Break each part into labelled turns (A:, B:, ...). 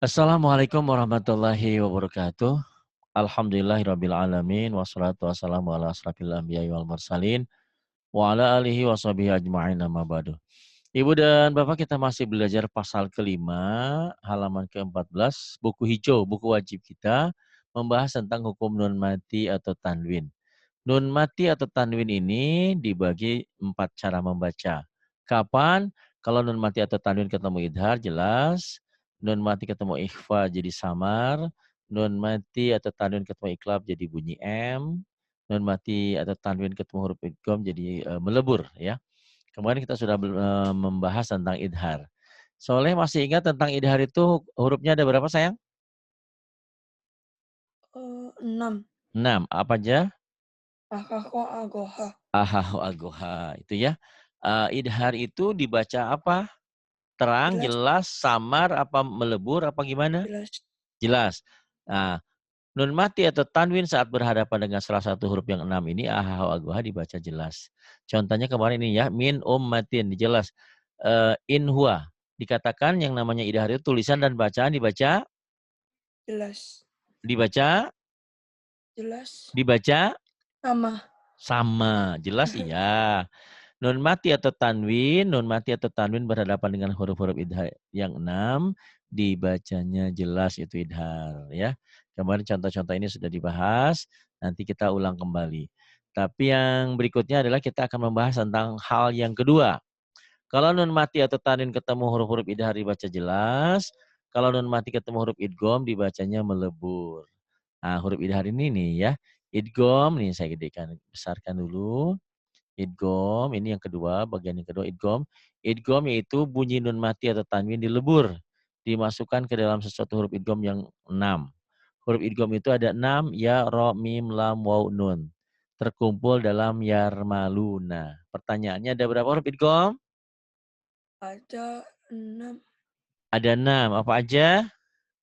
A: Assalamualaikum warahmatullahi wabarakatuh. Alhamdulillahirabbil alamin wassalatu wassalamu ala asrofil anbiya'i wal mursalin wa ala alihi washabihi ajma'in amma ba'du. Ibu dan Bapak, kita masih belajar pasal kelima, halaman ke-14, buku hijau, buku wajib kita, membahas tentang hukum nun mati atau tanwin. Nun mati atau tanwin ini dibagi 4 cara membaca. Kapan? Kalau nun mati atau tanwin ketemu idhar, jelas. Nun mati ketemu ikhfa jadi samar. Nun mati atau tanwin ketemu iklab jadi bunyi M. Nun mati atau tanwin ketemu huruf idgham jadi melebur, ya. Kemarin kita sudah membahas tentang idhar. Soleh masih ingat tentang idhar itu hurufnya ada berapa, sayang?
B: 6.
A: 6. Apa aja?
B: Akako agoha.
A: Ahahu agoha. Itu ya. Idhar itu dibaca apa? Terang,
B: Jelas,
A: jelas, samar, apa melebur, apa gimana?
B: jelas.
A: Jelas. Nah, nun mati atau tanwin saat berhadapan dengan salah satu huruf yang 6 ini, ahahu agoha dibaca jelas. Contohnya kemarin ini ya, min ummatin, jelas. In huwa. Dikatakan yang namanya idhar itu tulisan dan bacaan dibaca,
B: Jelas.
A: dibaca,
B: Jelas.
A: dibaca
B: Sama.
A: sama. Jelas iya. Nun mati atau tanwin berhadapan dengan huruf-huruf idhar yang 6, dibacanya jelas itu idhar, ya. Kemarin contoh-contoh ini sudah dibahas, nanti kita ulang kembali. Tapi yang berikutnya adalah kita akan membahas tentang hal yang kedua. Kalau nun mati atau tanwin ketemu huruf-huruf idhar dibaca jelas, kalau nun mati ketemu huruf idgham dibacanya melebur. Nah, huruf idhar ini nih ya, idgham nih saya gedekan, besarkan dulu. Idgham, ini yang kedua, bagian yang kedua idgham. Idgham yaitu bunyi nun mati atau tanwin dilebur. Dimasukkan ke dalam sesuatu huruf idgham yang 6. Huruf idgham itu ada 6, ya, ro, mim, lam, waw, nun. Terkumpul dalam yarmaluna. Pertanyaannya ada berapa huruf idgham?
B: Ada 6.
A: Ada 6. Apa aja?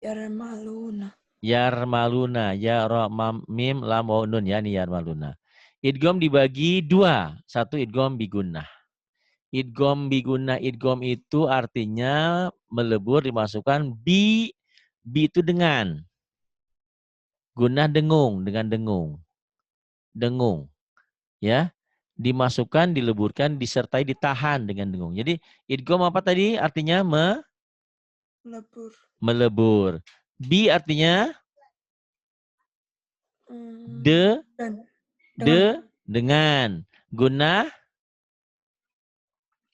B: Yarmaluna.
A: Yarmaluna, ya, ro, mim, lam, waw, nun, ya, ini yarmaluna. Idgham dibagi 2. Satu idgham bigunnah. Idgham bigunnah, idgham itu artinya melebur dimasukkan bi itu dengan. Gunnah dengung, dengan dengung. Dengung, ya. Dimasukkan, dileburkan, disertai ditahan dengan dengung. Jadi idgham apa tadi? Artinya
B: Melebur.
A: melebur. Bi artinya
B: Dan. Dengan.
A: dengan. Gunnah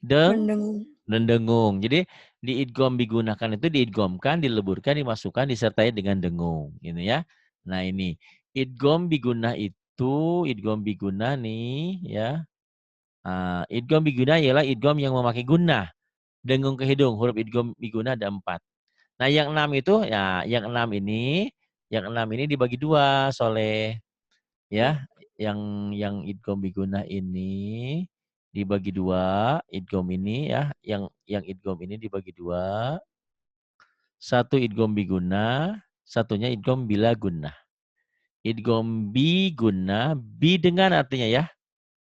B: Mendengung.
A: dan dengung. Jadi diidgham digunakan itu diidghamkan, dileburkan, dimasukkan, disertai dengan dengung, gitu ya. Nah ini idgham bigunah itu idgham bigunah nih ya. Idgham bigunah ialah idgham yang memakai gunnah, dengung ke hidung. Huruf idgham bigunah ada 4. Nah yang 6 itu ya, yang enam ini dibagi 2, Soleh.
B: Ya.
A: Ya, yang idgham bigunah ini dibagi 2, idgham ini ya, yang idgham ini dibagi 2. Satu idgham bigunnah, satunya idgham bila gunnah. Idgham bigunnah, bi dengan artinya ya.
B: Ya.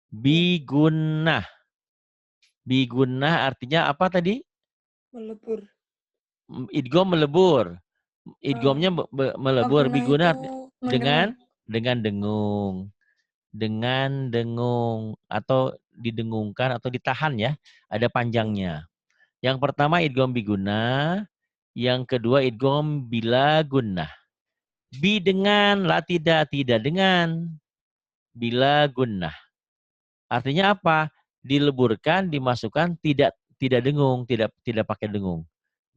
A: Bigunnah. Bigunnah artinya apa tadi?
B: Melebur.
A: Idgham melebur.
B: Eh,
A: Idghamnya melebur,
B: Maguna itu
A: bigunnah
B: mendengung.
A: dengan dengung. Dengan dengung atau didengungkan atau ditahan ya, ada
B: Ya.
A: panjangnya. Yang pertama idgham bigunnah, yang kedua idgham bila gunnah. Bi dengan, la tidak, tidak dengan, bila gunnah. Artinya apa? Dileburkan, dimasukkan, tidak dengung, tidak pakai dengung.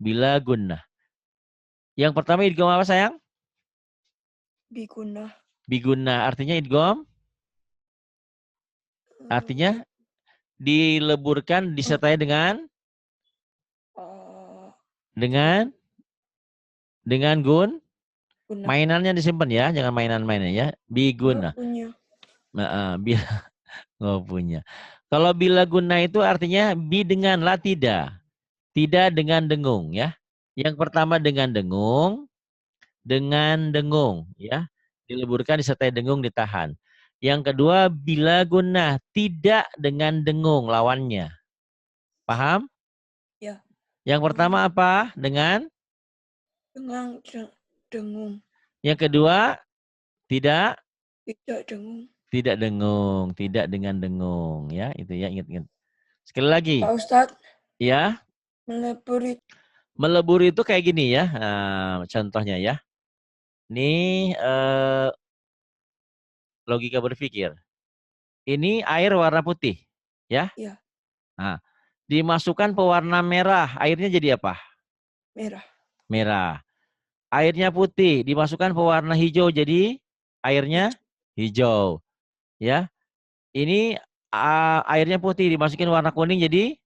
A: Bila gunnah. Yang pertama idgham apa, sayang?
B: Biguna.
A: Bigunnah. Artinya idgham? Artinya dileburkan disertai dengan
B: Tidak.
A: dengan
B: Guna.
A: mainannya disimpan ya, jangan mainan-mainan ya.
B: Nggak
A: Biguna.
B: punya.
A: Nah, bila nggak punya. Kalau bila guna itu artinya bi dengan, la tidak. Tidak dengan dengung ya. Yang pertama dengan dengung ya. Dileburkan disertai dengung ditahan. Yang kedua bila guna, tidak dengan dengung lawannya. Paham?
B: Ya.
A: Yang pertama apa? Dengan
B: dengung.
A: Yang kedua, tidak
B: Tidak dengung.
A: tidak dengung, tidak dengan dengung, ya itu ya, ingat-ingat. Sekali lagi,
B: Pak Ustadz,
A: ya,
B: melebur
A: melebur itu kayak gini ya, contohnya ya. Ini logika berpikir. Ini air warna putih, ya.
B: Ya.
A: Nah, dimasukkan pewarna merah, airnya jadi apa?
B: Merah.
A: Merah. Airnya putih, dimasukkan pewarna hijau, jadi airnya hijau, ya. Ini airnya putih, dimasukin warna kuning, jadi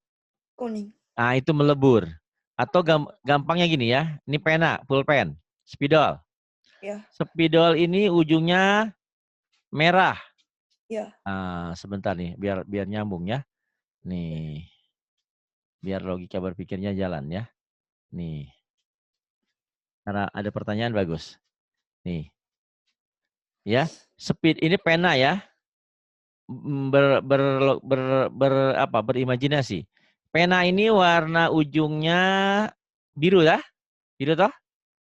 B: Kuning.
A: nah itu melebur. Atau gampangnya gini ya, ini pena, pulpen, spidol.
B: Ya.
A: Spidol ini ujungnya merah.
B: Ya.
A: Sebentar nih, biar nyambung ya. Nih, biar logika berpikirnya jalan ya. Nih, karena ada pertanyaan bagus. Nih, ya, ini pena ya. Berimajinasi. Pena ini warna ujungnya biru ya? Biru toh?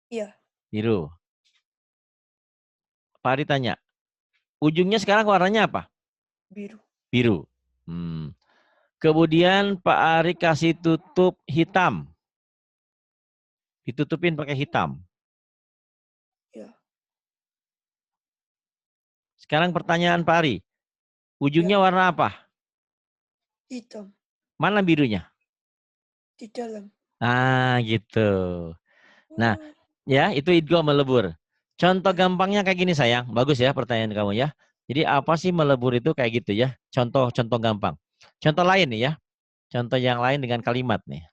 B: Iya.
A: Biru. Pak Ari tanya, ujungnya sekarang warnanya apa?
B: Biru.
A: Biru. Kemudian Pak Ari kasih tutup hitam. Ditutupin pakai hitam.
B: Ya.
A: Sekarang pertanyaan Pak Ari. Ujungnya warna apa?
B: Hitam.
A: Mana birunya?
B: Di dalam.
A: Gitu. Nah, ya itu idgham melebur. Contoh gampangnya kayak gini sayang. Bagus ya pertanyaan kamu ya. Jadi apa sih melebur itu kayak gitu ya. Contoh gampang. Contoh lain nih ya. Contoh yang lain dengan kalimat nih.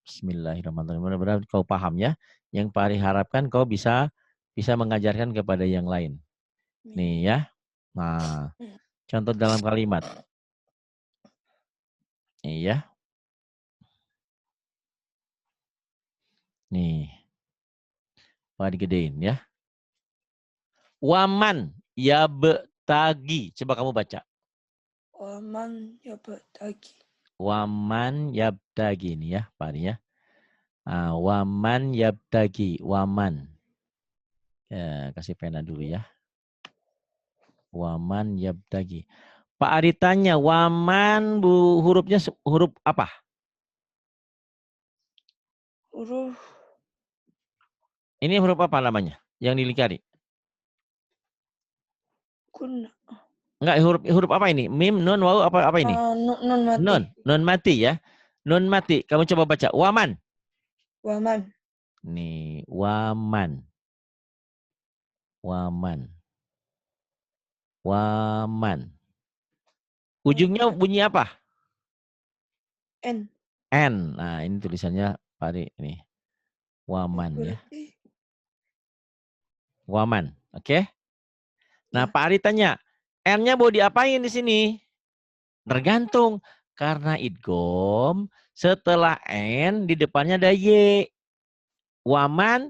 A: Bismillahirrahmanirrahim. Mudah-mudahan kau paham ya. Yang Pak Ari harapkan kau bisa mengajarkan kepada yang lain. Nih ya. Nah, contoh dalam kalimat. Nih ya. Nih. Pak Ari gedein ya. Waman yabtagi. Coba kamu baca.
B: Waman yabtagi.
A: Waman yabtagi nih ya, Pak Ari ya. Waman yabtagi, waman. Ya, kasih pena dulu ya. Waman yabtagi. Pak Ari tanya, waman hurufnya huruf apa?
B: Huruf.
A: Ini huruf apa namanya? Yang dilingkari?
B: Guna.
A: Enggak, huruf apa ini? Mim, nun, waw, apa ini?
B: Non mati.
A: Non mati ya. Non mati. Kamu coba baca. Waman.
B: Waman.
A: Nih, waman. Waman. Waman. Ujungnya bunyi apa?
B: N.
A: N. Nah, ini tulisannya Pak Ari nih. Waman ya. Waman. Oke? Nah,
B: Ya.
A: Pak Ari tanya, N-nya mau diapain di sini? Tergantung. Karena idgham, setelah N di depannya ada Y. Waman,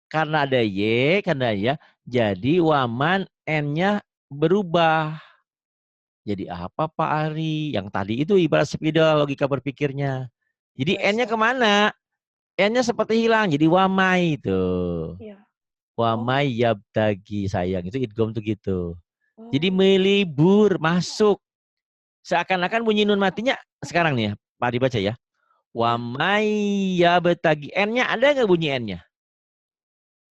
A: karena ada Y, karena ya, jadi waman N-nya berubah. Jadi apa Pak Ari? Yang tadi itu ibarat spidol logika berpikirnya. Jadi N-nya kemana? N-nya seperti hilang, jadi wamai itu.
B: Ya.
A: Wamai yabtagi sayang. Itu idgham tuh gitu. Jadi melibur, masuk. Seakan-akan bunyi nun matinya sekarang nih ya, Pak dibaca ya. Wamai yabtagi. N-nya ada nggak bunyi N-nya?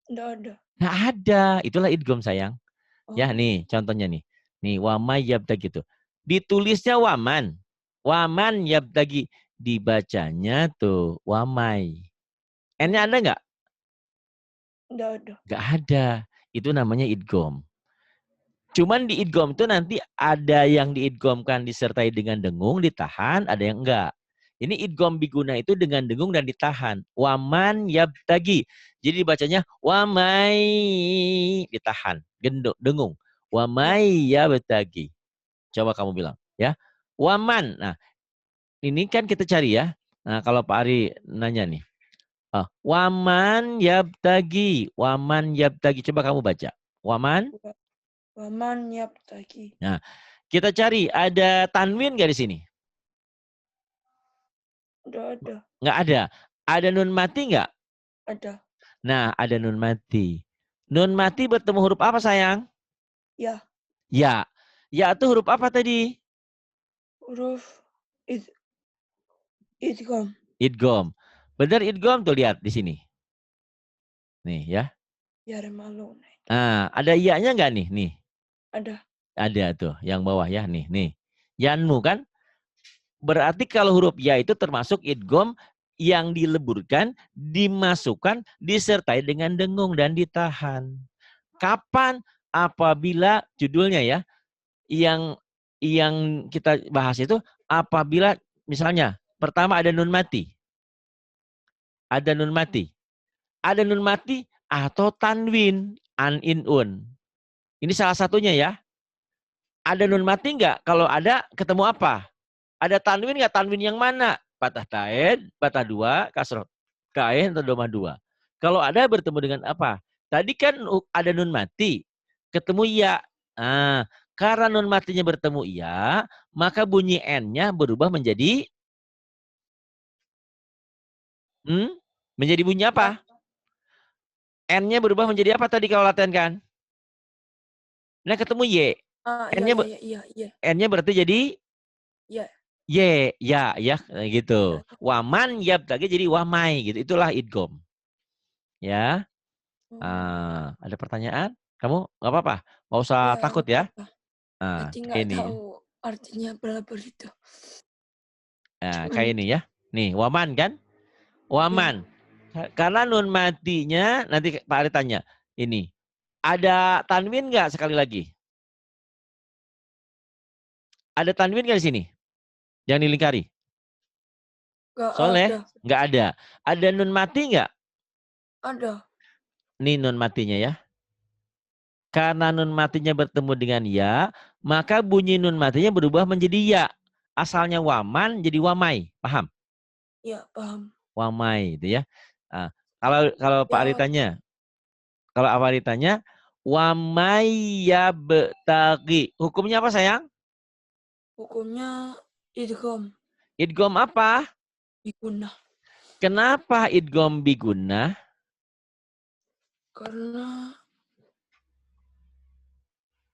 B: Nggak ada.
A: Nggak ada. Itulah idgham sayang. Ya nih contohnya nih. Nih wamai yabtagi itu. Ditulisnya waman. Waman yabtagi. Dibacanya tuh wamai. N-nya ada nggak?
B: Nggak ada.
A: Nggak ada. Itu namanya idgham. Cuman di idgham itu nanti ada yang diidghamkan disertai dengan dengung, ditahan, ada yang enggak. Ini idgham biguna itu dengan dengung dan ditahan. Waman yabtagi. Jadi dibacanya wamai, ditahan, dengung. Wamai yabtagi. Coba kamu bilang ya. Waman. Nah, ini kan kita cari ya. Nah, kalau Pak Ari nanya nih. Waman yabtagi. Waman yabtagi. Coba kamu baca. Waman.
B: Waman yabtagi.
A: Nah, kita cari ada tanwin nggak di sini?
B: Nggak ada.
A: Nggak ada. Ada nun mati nggak?
B: Ada.
A: Nah, ada nun mati. Nun mati bertemu huruf apa sayang?
B: Ya.
A: Ya. Ya itu huruf apa tadi?
B: Huruf idgham.
A: Idgham. Benar idgham tuh, lihat di sini. Nih ya.
B: Yarmaluna.
A: Nah, ada iya-nya nggak nih? Nih.
B: Ada.
A: Ada tuh, yang bawah ya. Nih. Yanmu kan? Berarti kalau huruf ya itu termasuk idgham yang dileburkan, dimasukkan, disertai dengan dengung dan ditahan. Kapan? Apabila judulnya ya, yang kita bahas itu apabila misalnya pertama ada nun mati. Ada nun mati. Ada nun mati atau tanwin, an in un. Ini salah satunya ya. Ada nun mati enggak? Kalau ada ketemu apa? Ada tanwin enggak? Tanwin yang mana? Patah tain, patah dua, kasroh kain atau domah dua. Kalau ada bertemu dengan apa? Tadi kan ada nun mati, ketemu ya. Nah, karena nun matinya bertemu ya, maka bunyi n-nya berubah menjadi menjadi bunyi apa? N-nya berubah menjadi apa tadi kalau latihan kan? Nah, ketemu y.
B: Iya,
A: N-nya
B: iya, iya, iya.
A: N-nya berarti jadi
B: Iya.
A: y, ya gitu.
B: Ya.
A: Waman ya lagi jadi wamai gitu. Itulah idgham. Ya. Ada pertanyaan? Kamu nggak apa-apa, nggak usah
B: Iya,
A: takut
B: nggak
A: ya.
B: apa-apa.
A: Nah,
B: Tadi
A: kayak
B: nggak
A: ini.
B: tahu artinya pelabur itu.
A: Nah, kayak ini ya. Nih, waman kan?
B: Ya.
A: Waman. Karena nun matinya, nanti Pak Ari tanya. Ini, ada tanwin nggak sekali lagi? Ada tanwin nggak di sini? Yang dilingkari?
B: Nggak
A: Soleh?
B: ada.
A: Nggak ada. Ada nun mati nggak?
B: Ada.
A: Nih nun matinya ya. Karena nun matinya bertemu dengan ya, maka bunyi nun matinya berubah menjadi ya. Asalnya waman jadi wamai. Paham?
B: Ya, paham.
A: Wamai itu ya. Nah, kalau Pak Ari
B: Ya,
A: tanya, kalau Pak Ari tanya, wamai ya betagi. Hukumnya apa sayang?
B: hukumnya idgham
A: Idgom apa?
B: biguna.
A: Kenapa idgom biguna?
B: Karena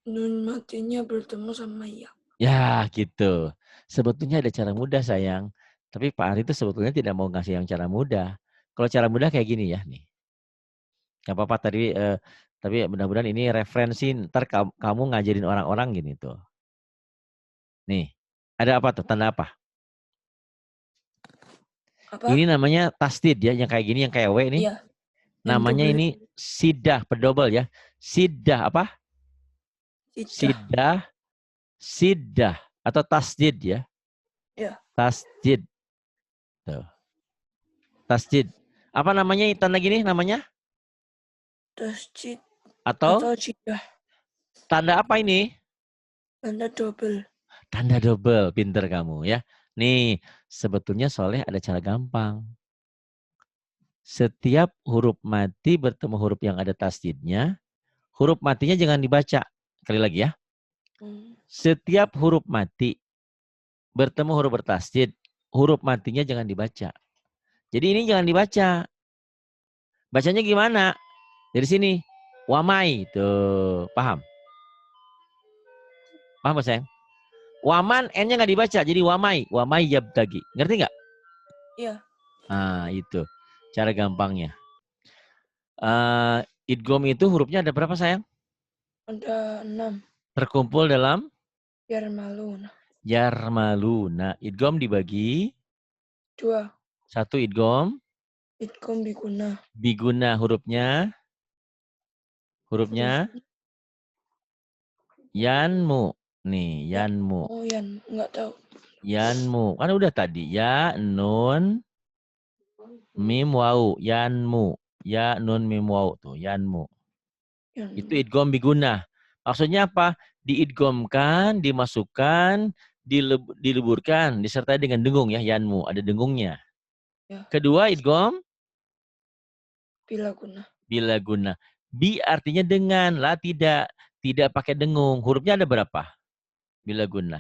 B: nun matinya bertemu sama ya.
A: Ya gitu. Sebetulnya ada cara mudah sayang. Tapi Pak Ari itu sebetulnya tidak mau ngasih yang cara mudah. Kalau cara mudah kayak gini ya nih. Gak apa-apa tadi, tapi mudah-mudahan ini referensi ntar kamu ngajarin orang-orang gini tuh. Nih, ada apa tuh? Tanda apa?
B: Apa?
A: Ini namanya tasdid ya, yang kayak gini, yang kayak W ini.
B: Iya, yang
A: Namanya
B: double
A: ini sidah, pedobel ya. Sidah apa?
B: itu.
A: Sidah, sidah atau tasdid ya.
B: Ya,
A: Tasdid. Tuh. Tasdid. Apa namanya tanda gini namanya?
B: tasjid
A: Atau
B: atau jidah.
A: tanda apa ini?
B: Tanda double.
A: Tanda double, pinter kamu ya. Nih, sebetulnya Soleh ada cara gampang. Setiap huruf mati bertemu huruf yang ada tasdidnya, huruf matinya jangan dibaca. Sekali lagi ya. Setiap huruf mati bertemu huruf bertasdid, huruf matinya jangan dibaca. Jadi ini jangan dibaca. Bacanya gimana? Dari sini. Wamai. Tuh, paham? Paham Mas sayang? Waman N-nya nggak dibaca, jadi wamai. Wamai yabtagi. Ngerti nggak?
B: Iya,
A: Ah, itu. Cara gampangnya. Idgham itu hurufnya ada berapa sayang?
B: ada 6.
A: Terkumpul dalam
B: Yarmaluna.
A: yarmaluna. Idgham dibagi
B: 2.
A: satu idgham
B: Idgham biguna.
A: biguna hurufnya
B: Huruf
A: yanmu. Nih,
B: ya.
A: yanmu.
B: Oh, yan nggak tahu.
A: Yanmu. Kan udah tadi ya nun mim wau yanmu. Ya nun mim wau tuh yanmu.
B: Yan.
A: Itu idgham biguna. Maksudnya apa? Diidghamkan, dimasukkan, dileburkan, disertai dengan dengung ya, yanmu, ada dengungnya.
B: Ya.
A: Kedua idgham
B: Bilaguna.
A: bila guna. Bi artinya dengan, lah tidak pakai dengung. Hurufnya ada berapa? Bila guna.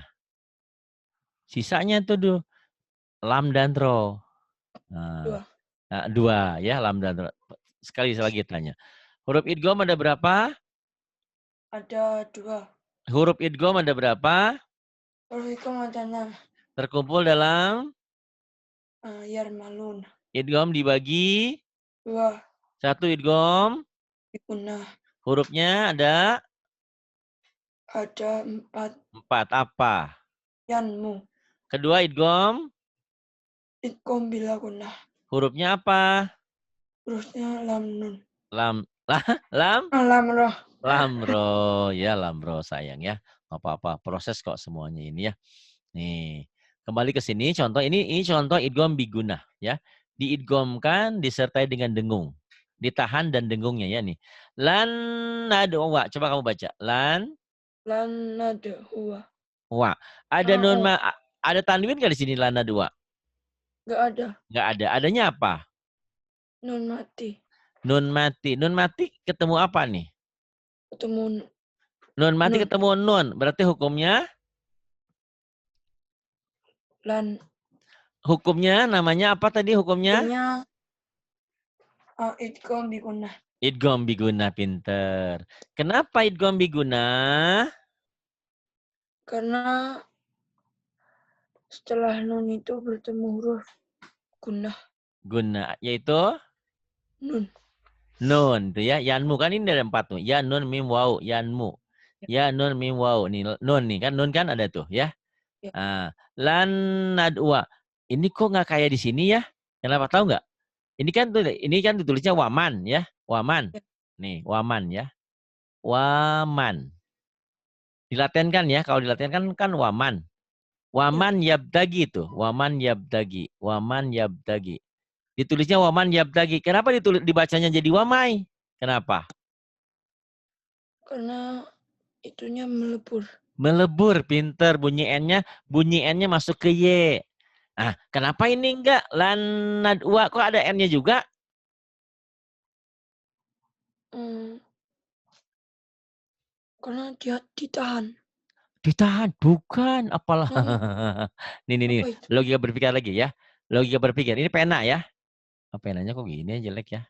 A: Sisanya tuh lam dan ro. Nah,
B: 2.
A: dua ya lam dan ro. sekali lagi tanya. Huruf idgham ada berapa?
B: Ada 2.
A: Huruf idgham ada berapa?
B: Huruf idgham ada 6.
A: Terkumpul dalam
B: Yarmalun.
A: idgham dibagi
B: 2.
A: 1 idgham.
B: Bigunah.
A: Hurufnya ada
B: Ada 4.
A: 4. Apa?
B: Yanmu.
A: Kedua idgham.
B: Idgham bila gunah.
A: Hurufnya apa?
B: Hurufnya lam nun.
A: Lam. Lam?
B: Lam roh.
A: Lamro. Ya lamro sayang ya. Nggak apa-apa. Proses kok semuanya ini ya. Nih. Kembali ke sini. Contoh ini contoh idgham bigunah ya. Diidghamkan disertai dengan dengung. Ditahan dan dengungnya ya nih. Lan nadwa. Coba kamu baca. Lan
B: Lan nadhuwa.
A: wa. Ada nun ada tanwin nggak di sini lan nadwa?
B: Nggak ada.
A: Nggak ada. Adanya apa?
B: Nun mati.
A: Nun mati. Nun mati ketemu apa nih?
B: Ketemu
A: Nun mati
B: nun.
A: ketemu nun. Berarti hukumnya?
B: Lan.
A: Hukumnya namanya apa tadi hukumnya?
B: Hukumnya idgham bigunah.
A: Idgham biguna, pinter. Kenapa idgham biguna?
B: Karena setelah nun itu bertemu huruf gunah.
A: Guna, yaitu?
B: Nun.
A: Nun, tuh ya. Yanmu, kan ini ada 4 tuh. Ya, nun, mim, waw, yanmu. Ya, nun, mim, waw. Nih, nun nih, kan nun kan ada tuh ya.
B: Ya.
A: Lan nadwa. Ini kok nggak kayak di sini ya? Kenapa tahu nggak? Ini kan ditulisnya waman ya. Waman.
B: Ya.
A: Nih, waman ya. Waman. Dilatenkan ya. Kalau dilatenkan kan waman. Waman yabdagi itu. Waman yabdagi. Waman yabdagi. Ditulisnya waman yabdagi. Kenapa dibacanya jadi wamai? Kenapa?
B: Karena itunya melebur.
A: Melebur, pinter. Bunyi N-nya masuk ke Y. Nah, kenapa ini enggak? Lan nadwa kok ada N-nya juga?
B: Karena dia ditahan.
A: Ditahan, bukan. Apalah. Nih.
B: Apa itu?
A: Logika berpikir lagi ya. Logika berpikir. Ini pena ya. Penanya kok gini ya, jelek ya.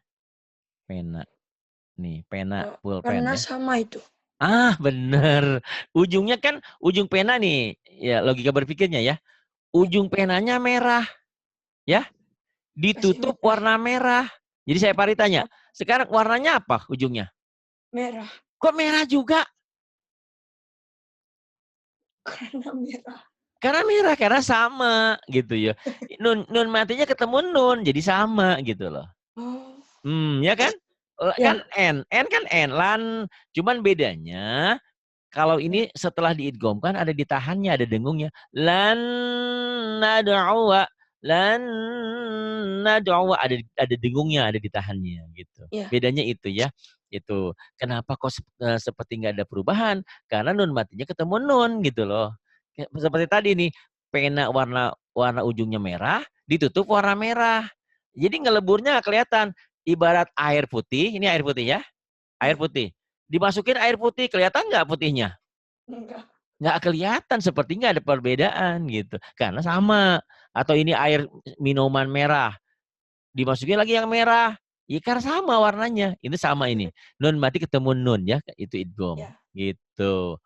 A: Pena. Nih, pena, pulpen
B: Karena
A: ya.
B: sama itu.
A: Bener. Ujungnya kan, ujung pena nih. Ya, logika berpikirnya ya. Ujung penanya merah. Ya. Ditutup warna merah. Jadi saya Pari tanya, sekarang warnanya apa ujungnya?
B: Merah.
A: Kok merah juga?
B: Karena merah.
A: Karena sama gitu ya. Nun matinya ketemu nun, jadi sama gitu loh. Ya kan?
B: Ya.
A: Kan N kan N, lan. Cuman bedanya kalau ini setelah diidghamkan ada ditahannya, ada dengungnya. Lan nad'uwa, lan nad'uwa, ada dengungnya, ada ditahannya gitu.
B: Ya.
A: Bedanya itu ya. Itu. Kenapa kok seperti nggak ada perubahan? Karena nun matinya ketemu nun gitu loh. Seperti tadi nih, pena warna ujungnya merah, ditutup warna merah. Jadi ngeleburnya nggak kelihatan. Ibarat air putih, ini air putih ya. Air putih. Dimasukin air putih, kelihatan nggak putihnya?
B: Enggak.
A: Nggak kelihatan, seperti nggak ada perbedaan gitu. Karena sama. Atau ini air minuman merah. Dimasukin lagi yang merah. Ya karena sama warnanya. Ini sama ini. Nun mati ketemu nun ya. Itu idgham.
B: Ya.
A: Gitu.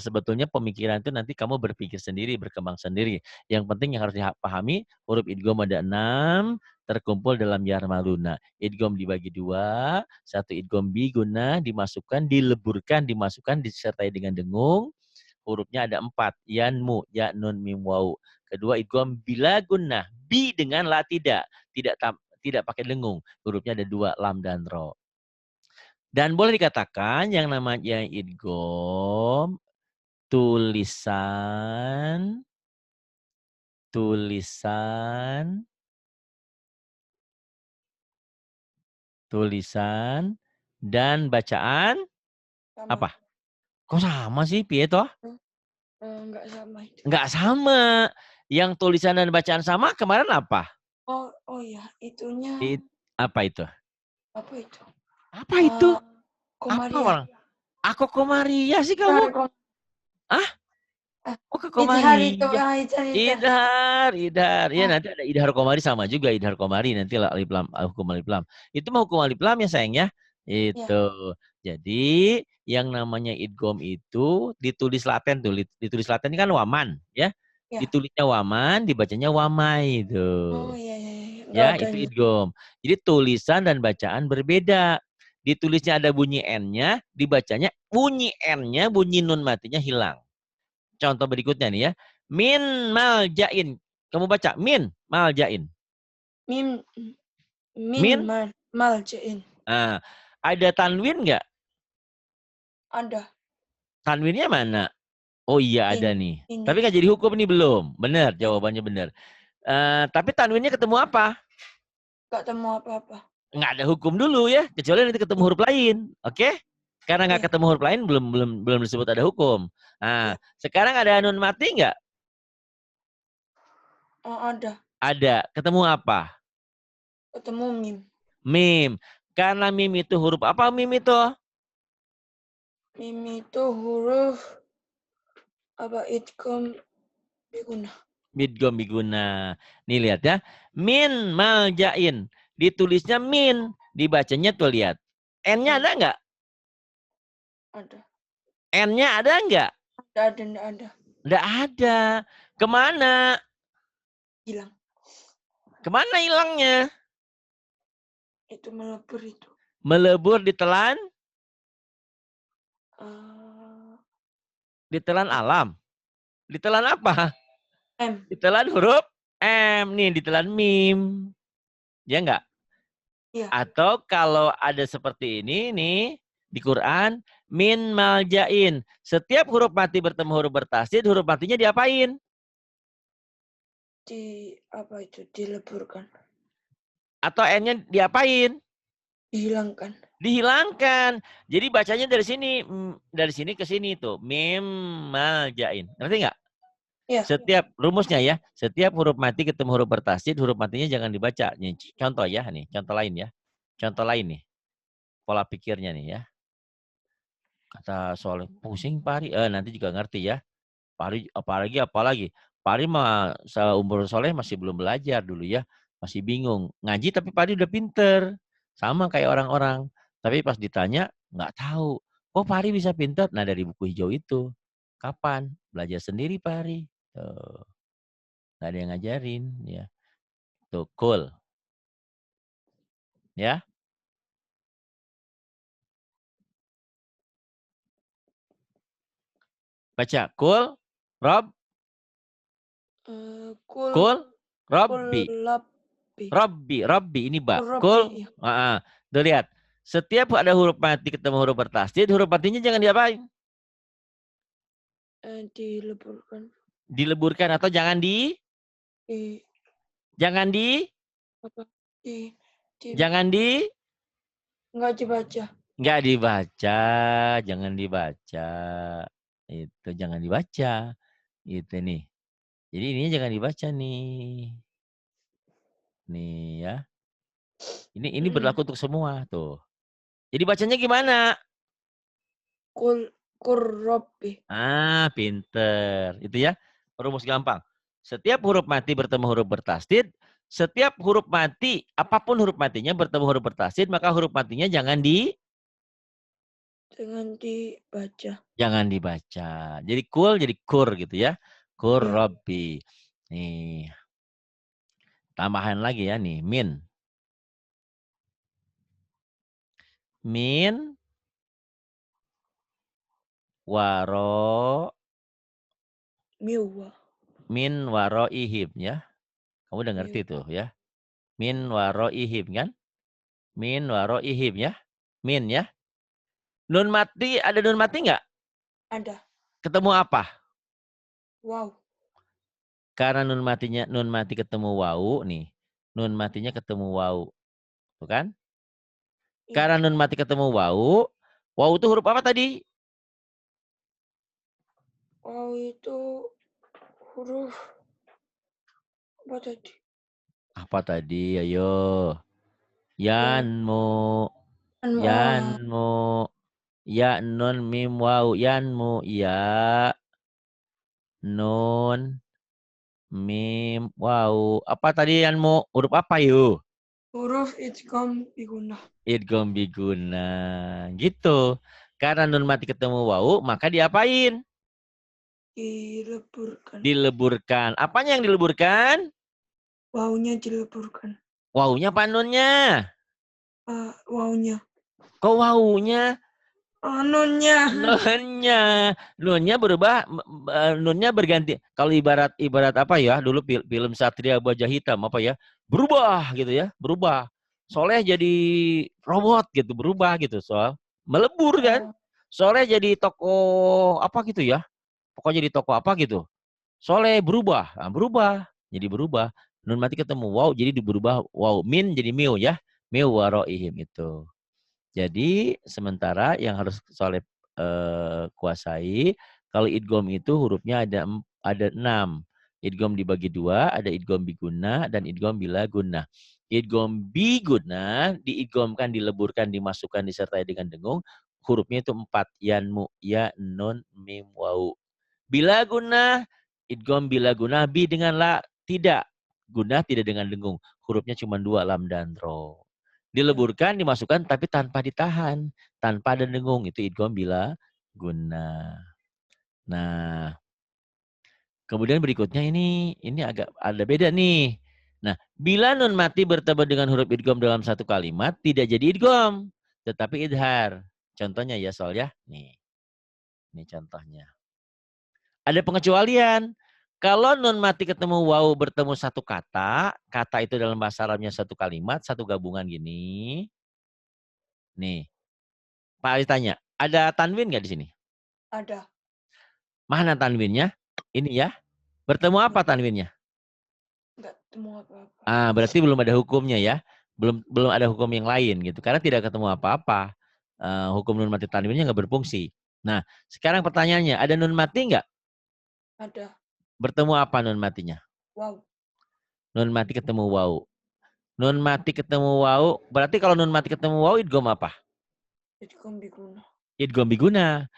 A: Sebetulnya pemikiran itu nanti kamu berpikir sendiri, berkembang sendiri. Yang penting yang harus dipahami, huruf idgham ada 6, terkumpul dalam yarmaluna. Idgham dibagi 2, 1 idgham biguna, dileburkan, dimasukkan, disertai dengan dengung. Hurufnya ada 4, yanmu, ya, nun, mim, waw. Kedua idgham bila gunnah, bi dengan la tidak pakai dengung. Hurufnya ada 2, lam dan ro. Dan boleh dikatakan yang namanya idgham tulisan dan bacaan
B: Sama.
A: apa? Kok sama sih, piye toh?
B: Enggak sama itu.
A: Enggak sama. Yang tulisan dan bacaan sama kemarin apa?
B: Oh ya, itunya.
A: Apa itu?
B: Apa itu?
A: Apa itu?
B: Komaria.
A: Apa orang? Aku komaria sih kamu? Oh, ke
B: Idhar
A: komari.
B: itu,
A: Ya.
B: idhar.
A: Idhar. Ya, nanti ada idhar komari sama juga. Idhar komari nanti lah alif lam, hukum alif lam. Itu mah hukum alif lam ya sayangnya.
B: Ya,
A: Itu. Jadi yang namanya idgom itu ditulis laten tuh. Ditulis laten ini kan waman. Ya.
B: ya.
A: Ditulisnya waman, dibacanya wamai itu.
B: Oh iya, iya, iya. Nggak
A: Ya,
B: ada
A: itu
B: ini.
A: idgom. Jadi tulisan dan bacaan berbeda. Ditulisnya ada bunyi N-nya, dibacanya bunyi N-nya, bunyi nun matinya hilang. Contoh berikutnya nih ya. Min maljain. Kamu baca min maljain.
B: Mim,
A: Min.
B: maljain.
A: Nah, ada tanwin nggak?
B: Ada.
A: Tanwinnya mana? Oh iya ada nih.
B: Ini.
A: Tapi nggak jadi hukum nih belum. Benar,
B: Ya,
A: jawabannya benar. Tapi tanwinnya ketemu apa?
B: nggak temu apa-apa.
A: Nggak ada hukum dulu ya. Kecuali nanti ketemu huruf lain. Oke? Karena nggak
B: Ya,
A: ketemu huruf lain belum disebut ada hukum. Nah,
B: ya.
A: sekarang ada nun mati nggak?
B: Oh, ada.
A: Ada. Ketemu apa?
B: Ketemu mim.
A: Mim. Karena mim itu huruf apa mim itu?
B: Mim itu huruf apa idgham biguna.
A: Midgom biguna. Nih lihat ya. Min maljain. Ditulisnya min. Dibacanya tuh lihat. N-nya ada nggak?
B: Ada.
A: N-nya ada nggak?
B: Nggak ada.
A: Nggak ada. Kemana?
B: Hilang.
A: Kemana hilangnya?
B: Itu melebur itu.
A: Melebur ditelan?
B: Eh,
A: Ditelan alam. Ditelan apa?
B: M.
A: Ditelan huruf M. Nih ditelan mim. Ya nggak?
B: Iya.
A: Atau kalau ada seperti ini nih di Quran, min maljain. Setiap huruf mati bertemu huruf bertasydid, huruf matinya diapain?
B: Apa itu? Dileburkan.
A: Atau N-nya diapain?
B: Dihilangkan.
A: Dihilangkan. Jadi bacanya dari sini ke sini tuh. Mim maljain. Ngerti nggak?
B: Iya.
A: Setiap rumusnya ya, setiap huruf mati ketemu huruf bertasydid, huruf matinya jangan dibaca. Nih, contoh ya nih, contoh lain ya. Contoh lain nih. Pola pikirnya nih ya. Kata Soleh, pusing Pari. Nanti juga ngerti ya. Pari apalagi. Pari mah seumur Soleh masih belum belajar dulu ya. Masih bingung. Ngaji tapi Pari udah pinter. Sama kayak orang-orang. Tapi pas ditanya, nggak tahu. Oh Pari bisa pinter? Nah dari buku hijau itu. Kapan? Belajar sendiri Pari. Tuh. Nggak ada yang ngajarin. Ya. Tuh, cool. Ya. Baca. Cool. Rob.
B: Kul
A: Cool. Robbi.
B: kulabi.
A: Robbi ini ba.
B: Kurabi.
A: Cool.
B: Ya.
A: Tuh lihat. Setiap ada huruf mati ketemu huruf bertasydid, huruf matinya jangan diapain?
B: Dileburkan.
A: Dileburkan atau jangan
B: Di
A: jangan di
B: apa? Di
A: jangan di
B: nggak dibaca.
A: nggak dibaca, jangan dibaca. Itu jangan dibaca. Itu nih. Jadi ini jangan dibaca nih. Nih ya. Ini berlaku untuk semua tuh. Jadi bacanya gimana?
B: Kurabi.
A: Pinter. Itu ya. Rumus gampang. Setiap huruf mati bertemu huruf bertasydid, setiap huruf mati, apapun huruf matinya bertemu huruf bertasydid, maka huruf matinya
B: Jangan dibaca.
A: jangan dibaca. Jadi kul jadi kur gitu ya. Kur
B: Ya.
A: Robbi. Nih, tambahan lagi ya nih, min. Min waro
B: Miwa.
A: min waro ihim ya. Kamu udah ngerti
B: Miwa.
A: tuh ya. Min waro ihim kan? Min waro ihim ya. Min ya. Nun mati, ada nun mati nggak?
B: Ada.
A: Ketemu apa?
B: Wow.
A: Karena nun mati ketemu wau nih. Nun matinya ketemu wau. Tuh kan?
B: Iya.
A: Karena nun mati ketemu wau. Wau itu huruf apa tadi?
B: Wow itu huruf apa tadi?
A: Apa tadi? Ayo.
B: Wow.
A: Yanmu.
B: Wah.
A: Yanmu. Ya nun mim wau. Yanmu. Ya. nun, mim, waw. Apa tadi yang mau huruf apa yuk?
B: Huruf idgham bigunnah.
A: Idgham biguna. Gitu. Karena nun mati ketemu waw, maka diapain?
B: Dileburkan.
A: Dileburkan. Apanya yang dileburkan?
B: Wawunya dileburkan.
A: Wawunya apa nunnya?
B: Wawunya.
A: Kok wawunya?
B: Nunnya.
A: Nunnya berubah, nunnya berganti. Kalau ibarat apa ya? Dulu film Satria Baja Hitam apa ya? Berubah gitu ya, berubah. Soleh jadi robot gitu, berubah gitu. Soal melebur kan. Soleh jadi tokoh apa gitu ya? Pokoknya jadi tokoh apa gitu. Soleh berubah, nah, berubah. Jadi berubah. Nun mati ketemu wow, jadi berubah wow. Min jadi miu ya. Miu waroihim itu. Jadi sementara yang harus Soleh kuasai, kalau idgham itu hurufnya ada 6. Idgham dibagi 2, ada idgham biguna dan idgham bila guna. Idgham biguna diidghamkan, dileburkan, dimasukkan, disertai dengan dengung. Hurufnya itu 4. Yan, mu, ya, nun, mim, wau. Bila guna, idgham bila guna, bi dengan la, tidak. Guna tidak dengan dengung. Hurufnya cuma 2, lam dan ro. Dileburkan, dimasukkan, tapi tanpa ditahan. Tanpa ada dengung. Itu idgham bila guna. Nah, kemudian berikutnya ini agak ada beda nih. Nah, bila nun mati bertemu dengan huruf idgham dalam satu kalimat, tidak jadi idgham, tetapi idhar. Contohnya ya Sol ya. Nih, ini contohnya. Ada pengecualian. Kalau nun mati ketemu waw bertemu satu kata, kata itu dalam bahasa Arabnya satu kalimat, satu gabungan gini. Nih, Pak Ali tanya, ada tanwin nggak di sini?
B: Ada.
A: Mana tanwinnya? Ini ya. Bertemu apa tanwinnya?
B: Enggak ketemu apa-apa.
A: Berarti belum ada hukumnya ya. Belum ada hukum yang lain gitu. Karena tidak ketemu apa-apa. Hukum nun mati tanwinnya nggak berfungsi. Nah, sekarang pertanyaannya, ada nun mati nggak?
B: Ada.
A: Bertemu apa nun matinya?
B: Wow.
A: Nun mati ketemu waw. Nun mati ketemu waw. Berarti kalau nun mati ketemu waw, idgham apa?
B: Idgham bigunnah.
A: Idgham biguna.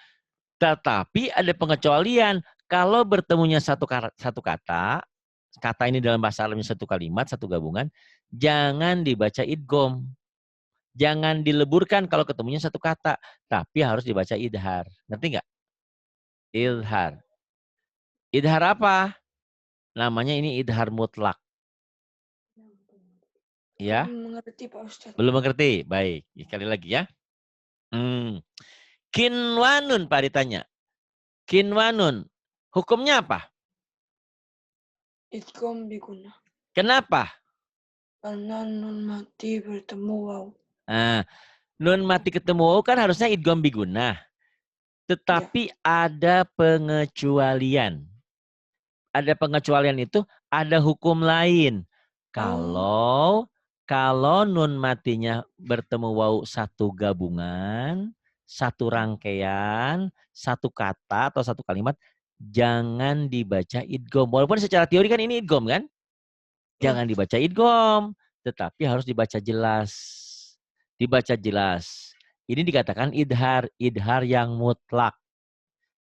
A: Tetapi ada pengecualian. Kalau bertemunya satu kata, kata ini dalam bahasa Arabnya satu kalimat, satu gabungan, jangan dibaca idgham. Jangan dileburkan kalau ketemunya satu kata, tapi harus dibaca idhar. Ngerti nggak? Idhar. Idhar apa? Namanya ini idhar mutlak. Ya?
B: Belum mengerti Pak Ustadz.
A: Belum mengerti? Baik. Sekali lagi ya. Kinwanun Pak ditanya. Kinwanun. Hukumnya apa?
B: Idgham bigunnah.
A: Kenapa?
B: Karena nun mati bertemu waw.
A: Nah, nun mati ketemu waw kan harusnya idgham bigunnah. Tetapi ada pengecualian. Ada pengecualian itu ada hukum lain. Kalau nun matinya bertemu waw satu gabungan, satu rangkaian, satu kata atau satu kalimat, jangan dibaca idgham. Walaupun secara teori kan ini idgham kan? Jangan dibaca idgham, tetapi harus dibaca jelas. Dibaca jelas. Ini dikatakan idhar, idhar yang mutlak.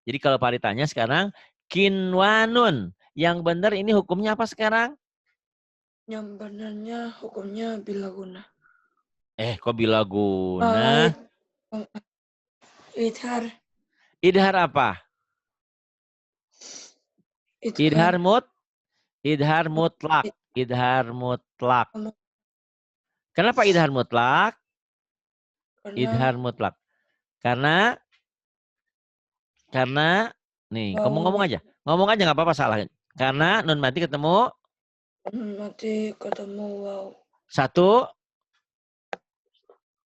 A: Jadi kalau Pak ditanya sekarang, kinwanun. Yang benar ini hukumnya apa sekarang?
B: Yang benarnya hukumnya bila guna.
A: Kok bila guna?
B: Idhar.
A: Idhar apa? Idhar mutlak. Idhar mutlak. Kenapa idhar mutlak? Idhar mutlak. Karena nih, ngomong aja. Ngomong aja nggak apa-apa salah. Karena nun mati ketemu
B: waw.
A: Satu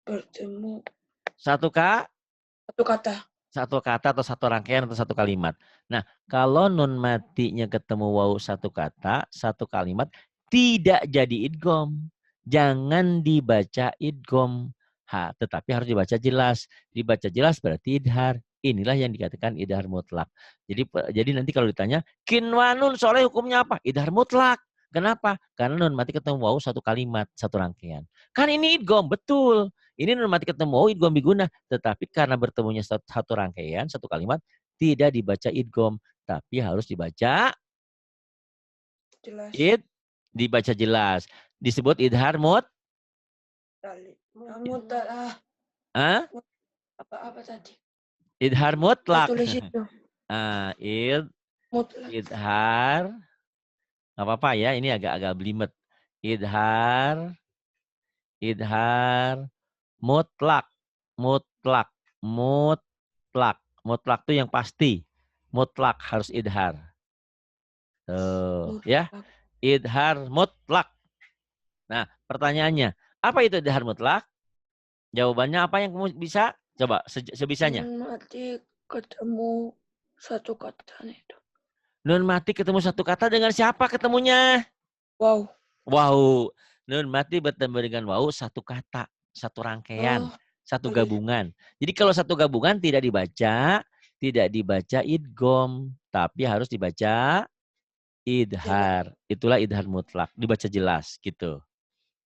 B: Bertemu.
A: Satu kata. Satu kata atau satu rangkaian atau satu kalimat. Nah, kalau nun matinya ketemu waw satu kata, satu kalimat, tidak jadi idgham. Jangan dibaca idgham. Tetapi harus dibaca jelas. Dibaca jelas berarti idhar. Inilah yang dikatakan idhar mutlak. Jadi nanti kalau ditanya, kinwanun soleh hukumnya apa? Idhar mutlak. Kenapa? Karena nun mati ketemu waw satu kalimat, satu rangkaian. Kan ini idgham, betul. Ini nun mati ketemu idgham biguna, tetapi karena bertemunya satu rangkaian, satu kalimat, tidak dibaca idgham. tapi harus dibaca
B: Jelas.
A: dibaca jelas. Disebut idhar
B: Mutlak. Apa tadi?
A: idhar
B: Saya
A: mutlak.
B: tulis itu. Mutlak.
A: Idhar, nggak apa-apa ya, ini agak-agak belimet. Idhar mutlak. Mutlak itu yang pasti. Mutlak harus idhar. Tuh, ya.
B: Mutlak.
A: Idhar mutlak. Nah, pertanyaannya, apa itu idhar mutlak? Jawabannya apa yang kamu bisa? Coba sebisanya.
B: Nun mati ketemu satu kata itu.
A: Nun mati ketemu satu kata dengan siapa ketemunya?
B: Wow.
A: Wow. Nun mati bertemu dengan wow satu kata, satu rangkaian, satu gabungan. Jadi kalau satu gabungan tidak dibaca idgham, tapi harus dibaca idhar. Itulah idhar mutlak, dibaca jelas gitu.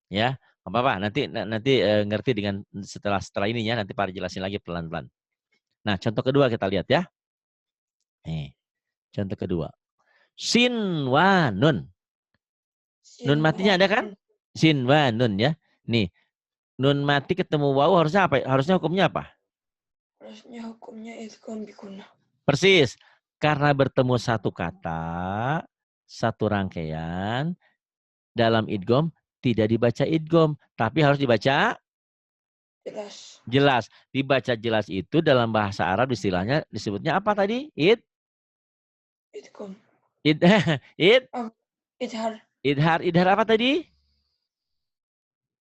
A: Ya, apa-apa. Nanti ngerti dengan setelah ini ya, nanti Pak jelasin lagi pelan-pelan. Nah, contoh kedua kita lihat ya. Nih, contoh kedua. Sinwanun. Nun matinya ada kan? Sinwanun ya. Nih, nun mati ketemu wawu harusnya apa? Harusnya hukumnya apa?
B: Harusnya hukumnya idgham biguna.
A: Persis. Karena bertemu satu kata, satu rangkaian, dalam idgham tidak dibaca idgham, tapi harus dibaca
B: Jelas.
A: jelas. Dibaca jelas itu dalam bahasa Arab istilahnya disebutnya apa tadi?
B: Idgham.
A: Idhar. Idhar apa tadi?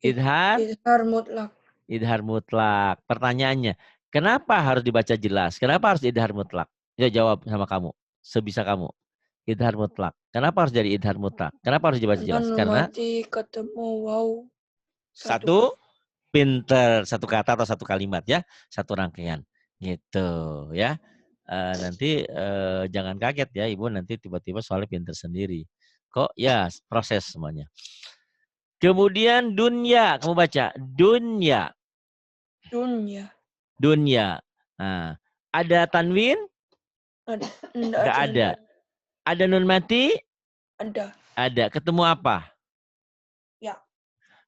A: Idhar
B: mutlak.
A: Idhar mutlak. Pertanyaannya, kenapa harus dibaca jelas? Kenapa harus idhar mutlak? Ya jawab sama kamu, sebisa kamu. Idhar mutlak. Kenapa harus jadi idhar mutlak? Kenapa harus dibaca jelas? Karena
B: mati ketemu wow
A: satu pinter, satu kata atau satu kalimat ya, satu rangkaian. Gitu ya. Nanti jangan kaget ya, Ibu nanti tiba-tiba soalnya pinter sendiri. Kok ya proses semuanya. Kemudian dunya, kamu baca dunya. Dunya. Nah, ada tanwin? Enggak ada. Ada nun mati?
B: Ada.
A: Ada. Ketemu apa?
B: Ya.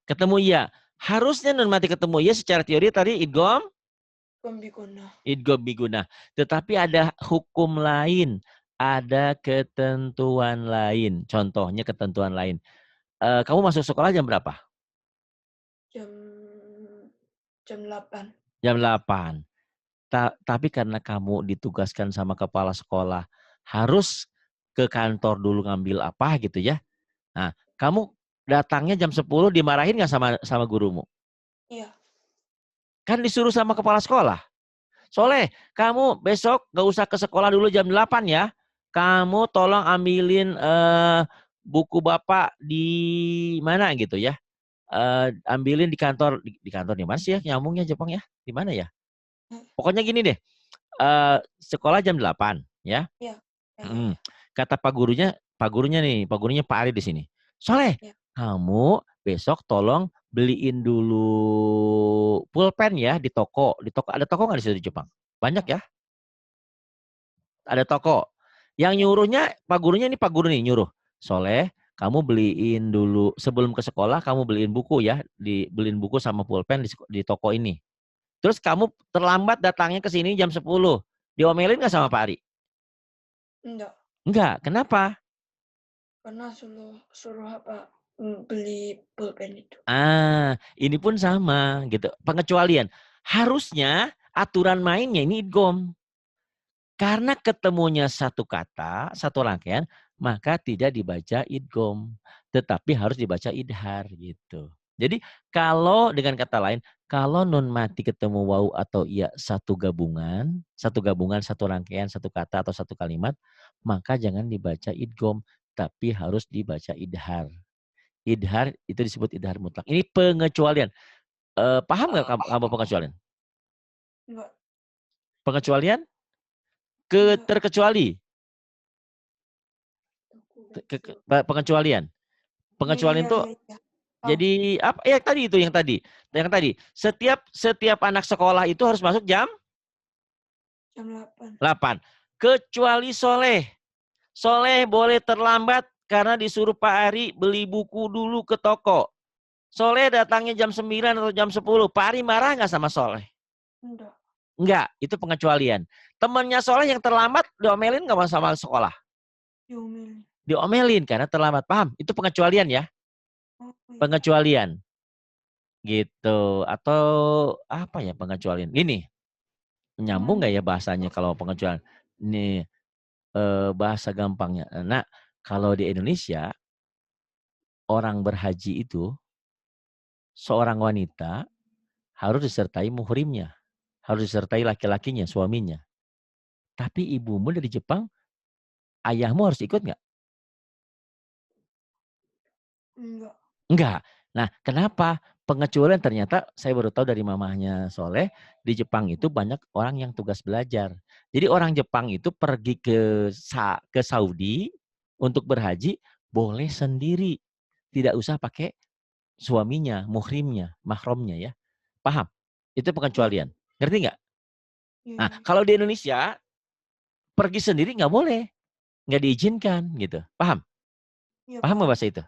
A: Ketemu ya. Harusnya nun mati ketemu ya secara teori tadi idgham biguna. Tetapi ada hukum lain, ada ketentuan lain. Contohnya ketentuan lain. Kamu masuk sekolah jam berapa?
B: Jam 8.
A: Jam 8. Tapi karena kamu ditugaskan sama kepala sekolah harus ke kantor dulu ngambil apa gitu ya. Nah, kamu datangnya jam 10 dimarahin nggak sama gurumu?
B: Iya.
A: Kan disuruh sama kepala sekolah. Soleh, kamu besok nggak usah ke sekolah dulu jam 8 ya. Kamu tolong ambilin buku Bapak di mana gitu ya. Ambilin di kantor di mana sih ya nyambungnya Jepang ya? Di mana ya? Pokoknya gini deh. Sekolah jam 8 ya.
B: Iya.
A: Kata Pak gurunya Pak Ari di sini. Soleh, ya. Kamu besok tolong beliin dulu pulpen ya di toko. Ada toko nggak di situ di Jepang? Banyak ya. Ada toko. Yang nyuruhnya Pak gurunya ini Pak guru nih nyuruh. Soleh, kamu beliin dulu sebelum ke sekolah kamu beliin buku ya, beliin buku sama pulpen di toko ini. Terus kamu terlambat datangnya ke sini jam 10. Diomelin nggak sama Pak Ari? Enggak. Kenapa?
B: Karena suruh apa? Beli pulpen itu.
A: Ini pun sama gitu. Pengecualian. Harusnya aturan mainnya ini idgham. Karena ketemunya satu kata, satu rangkaian, maka tidak dibaca idgham, tetapi harus dibaca idhar gitu. Jadi kalau dengan kata lain, kalau nun mati ketemu wawu atau iya satu gabungan, satu rangkaian, satu kata atau satu kalimat, maka jangan dibaca idgham, tapi harus dibaca idhar. Idhar itu disebut idhar mutlak. Ini pengecualian. Paham nggak kamu pengecualian?
B: Enggak.
A: Pengecualian? Terkecuali. Pengecualian. Pengecualian itu jadi apa? Ya tadi itu yang tadi. Setiap anak sekolah itu harus masuk jam 8. Kecuali Soleh. Soleh boleh terlambat karena disuruh Pak Ari beli buku dulu ke toko. Soleh datangnya jam 9 atau jam 10. Pak Ari marah nggak sama Soleh?
B: Enggak.
A: Enggak, itu pengecualian. Temannya Soleh yang terlambat diomelin nggak sama sekolah?
B: Diomelin.
A: Diomelin karena terlambat. Paham? Itu pengecualian ya.
B: Oh, iya.
A: Pengecualian. Gitu. Atau apa ya pengecualian? Gini, nyambung nggak ya bahasanya kalau pengecualian? Ini bahasa gampangnya. Nah, kalau di Indonesia, orang berhaji itu, seorang wanita harus disertai muhrimnya. Harus disertai laki-lakinya, suaminya. Tapi ibumu dari Jepang, ayahmu harus ikut nggak?
B: Enggak.
A: Enggak. Nah, kenapa? Pengecualian ternyata saya baru tahu dari mamahnya Soleh, di Jepang itu banyak orang yang tugas belajar. Jadi orang Jepang itu pergi ke Saudi untuk berhaji boleh sendiri. Tidak usah pakai suaminya, muhrimnya, mahramnya ya. Paham? Itu
B: Iya.
A: pengecualian. Ngerti nggak?
B: Iya.
A: Nah, kalau di Indonesia pergi sendiri nggak boleh, nggak diizinkan gitu. Paham?
B: Iya,
A: Paham nggak
B: paham.
A: bahasa itu?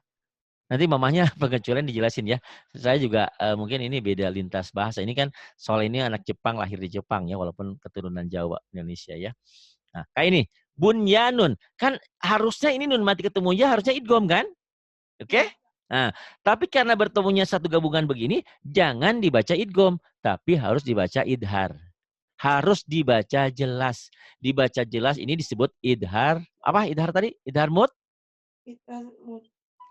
A: Nanti mamanya pengecualian dijelasin ya. Saya juga mungkin ini beda lintas bahasa. Ini kan soal ini anak Jepang lahir di Jepang ya, walaupun keturunan Jawa Indonesia ya. Nah, kayak ini bunyanun kan harusnya ini nun mati ketemu ya harusnya idgom kan? Oke?
B: Iya.
A: Nah, tapi karena bertemunya satu gabungan begini, jangan dibaca idgom, tapi harus dibaca idhar. Harus dibaca jelas. Dibaca jelas ini disebut idhar. Apa idhar tadi? Idhar
B: Kita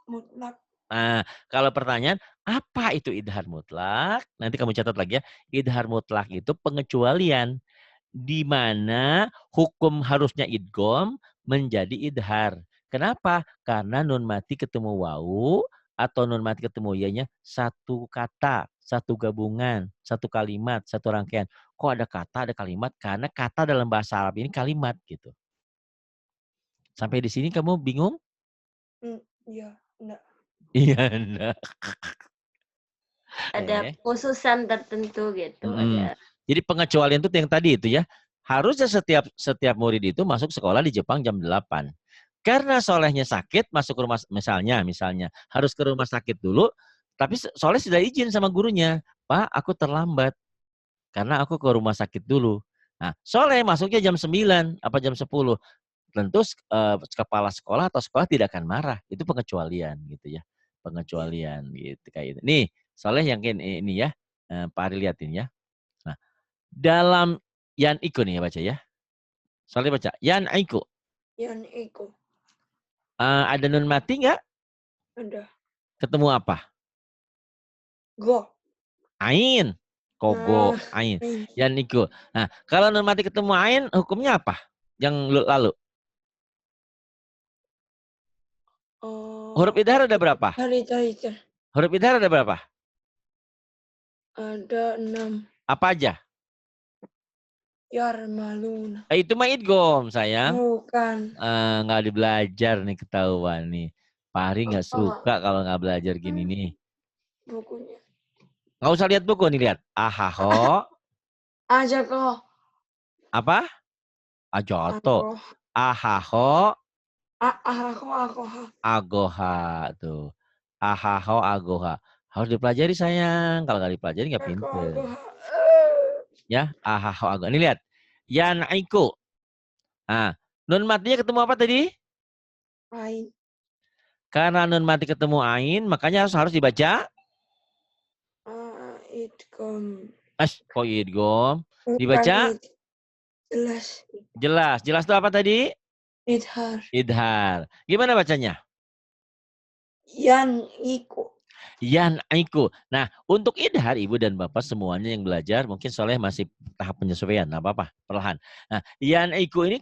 B: mutlak.
A: Nah, kalau pertanyaan, apa itu idhar mutlak? Nanti kamu catat lagi ya. Idhar mutlak itu pengecualian. Di mana hukum harusnya idgom menjadi idhar. Kenapa? Karena nun mati ketemu wau atau nun mati ketemu yanya satu kata, satu gabungan, satu kalimat, satu rangkaian. Kok ada kata, ada kalimat? Karena kata dalam bahasa Arab ini kalimat gitu. Sampai di sini kamu bingung?
B: Iya. Enggak.
A: Iya, enggak.
C: Ada khususan tertentu gitu. Ada.
A: Jadi pengecualian itu yang tadi itu ya. Harusnya setiap murid itu masuk sekolah di Jepang jam 8. Karena solehnya sakit, masuk ke rumah, misalnya harus ke rumah sakit dulu, tapi soleh sudah izin sama gurunya, Pak, aku terlambat, karena aku ke rumah sakit dulu. Nah, soleh masuknya jam 9, apa jam 10. Tentu kepala sekolah atau sekolah tidak akan marah. Itu pengecualian gitu ya. Pengecualian gitu kayak itu. Nih, soleh yang ini ya, Pak Ari liatin ya. Nah, dalam Yan Iku nih ya baca ya. Soalnya baca Yan Iku.
B: Yan Iko.
A: Ada nun mati nggak?
B: Ada.
A: Ketemu apa?
B: Go.
A: Ain. Kogo, ain. Yan Iku. Nah, kalau nun mati ketemu ain, hukumnya apa? Yang lalu. Huruf idhar ada berapa? Huruf idhar ada berapa?
B: Ada 6.
A: Apa aja?
B: Yarmaluna.
A: Itu mah idgom, sayang.
B: Bukan.
A: Nggak dibelajar nih ketahuan nih. Pak Ari nggak suka kalau nggak belajar gini nih.
B: Bukunya.
A: Nggak usah lihat buku nih, lihat. Ahaho.
B: Aja kok.
A: Apa? Ajoto. Ahaho. Agoha tuh. Ahaho agoha. Harus dipelajari sayang. Kalau nggak dipelajari nggak pinter. Ya, ahaho agoha. Ini lihat. Yanaiku. Nah, nun matinya ketemu apa tadi?
B: Ain.
A: Karena nun mati ketemu ain, makanya harus dibaca.
B: Idgom.
A: Kok idgom? Dibaca?
B: Jelas.
A: Jelas. Jelas itu apa tadi?
B: Idhar.
A: Idhar. Gimana bacanya?
B: Yan Iko.
A: Yan Aiku. Nah, untuk idhar, Ibu dan Bapak semuanya yang belajar, mungkin Soleh masih tahap penyesuaian. Nah, apa-apa, perlahan. Nah, Yan Aiku ini,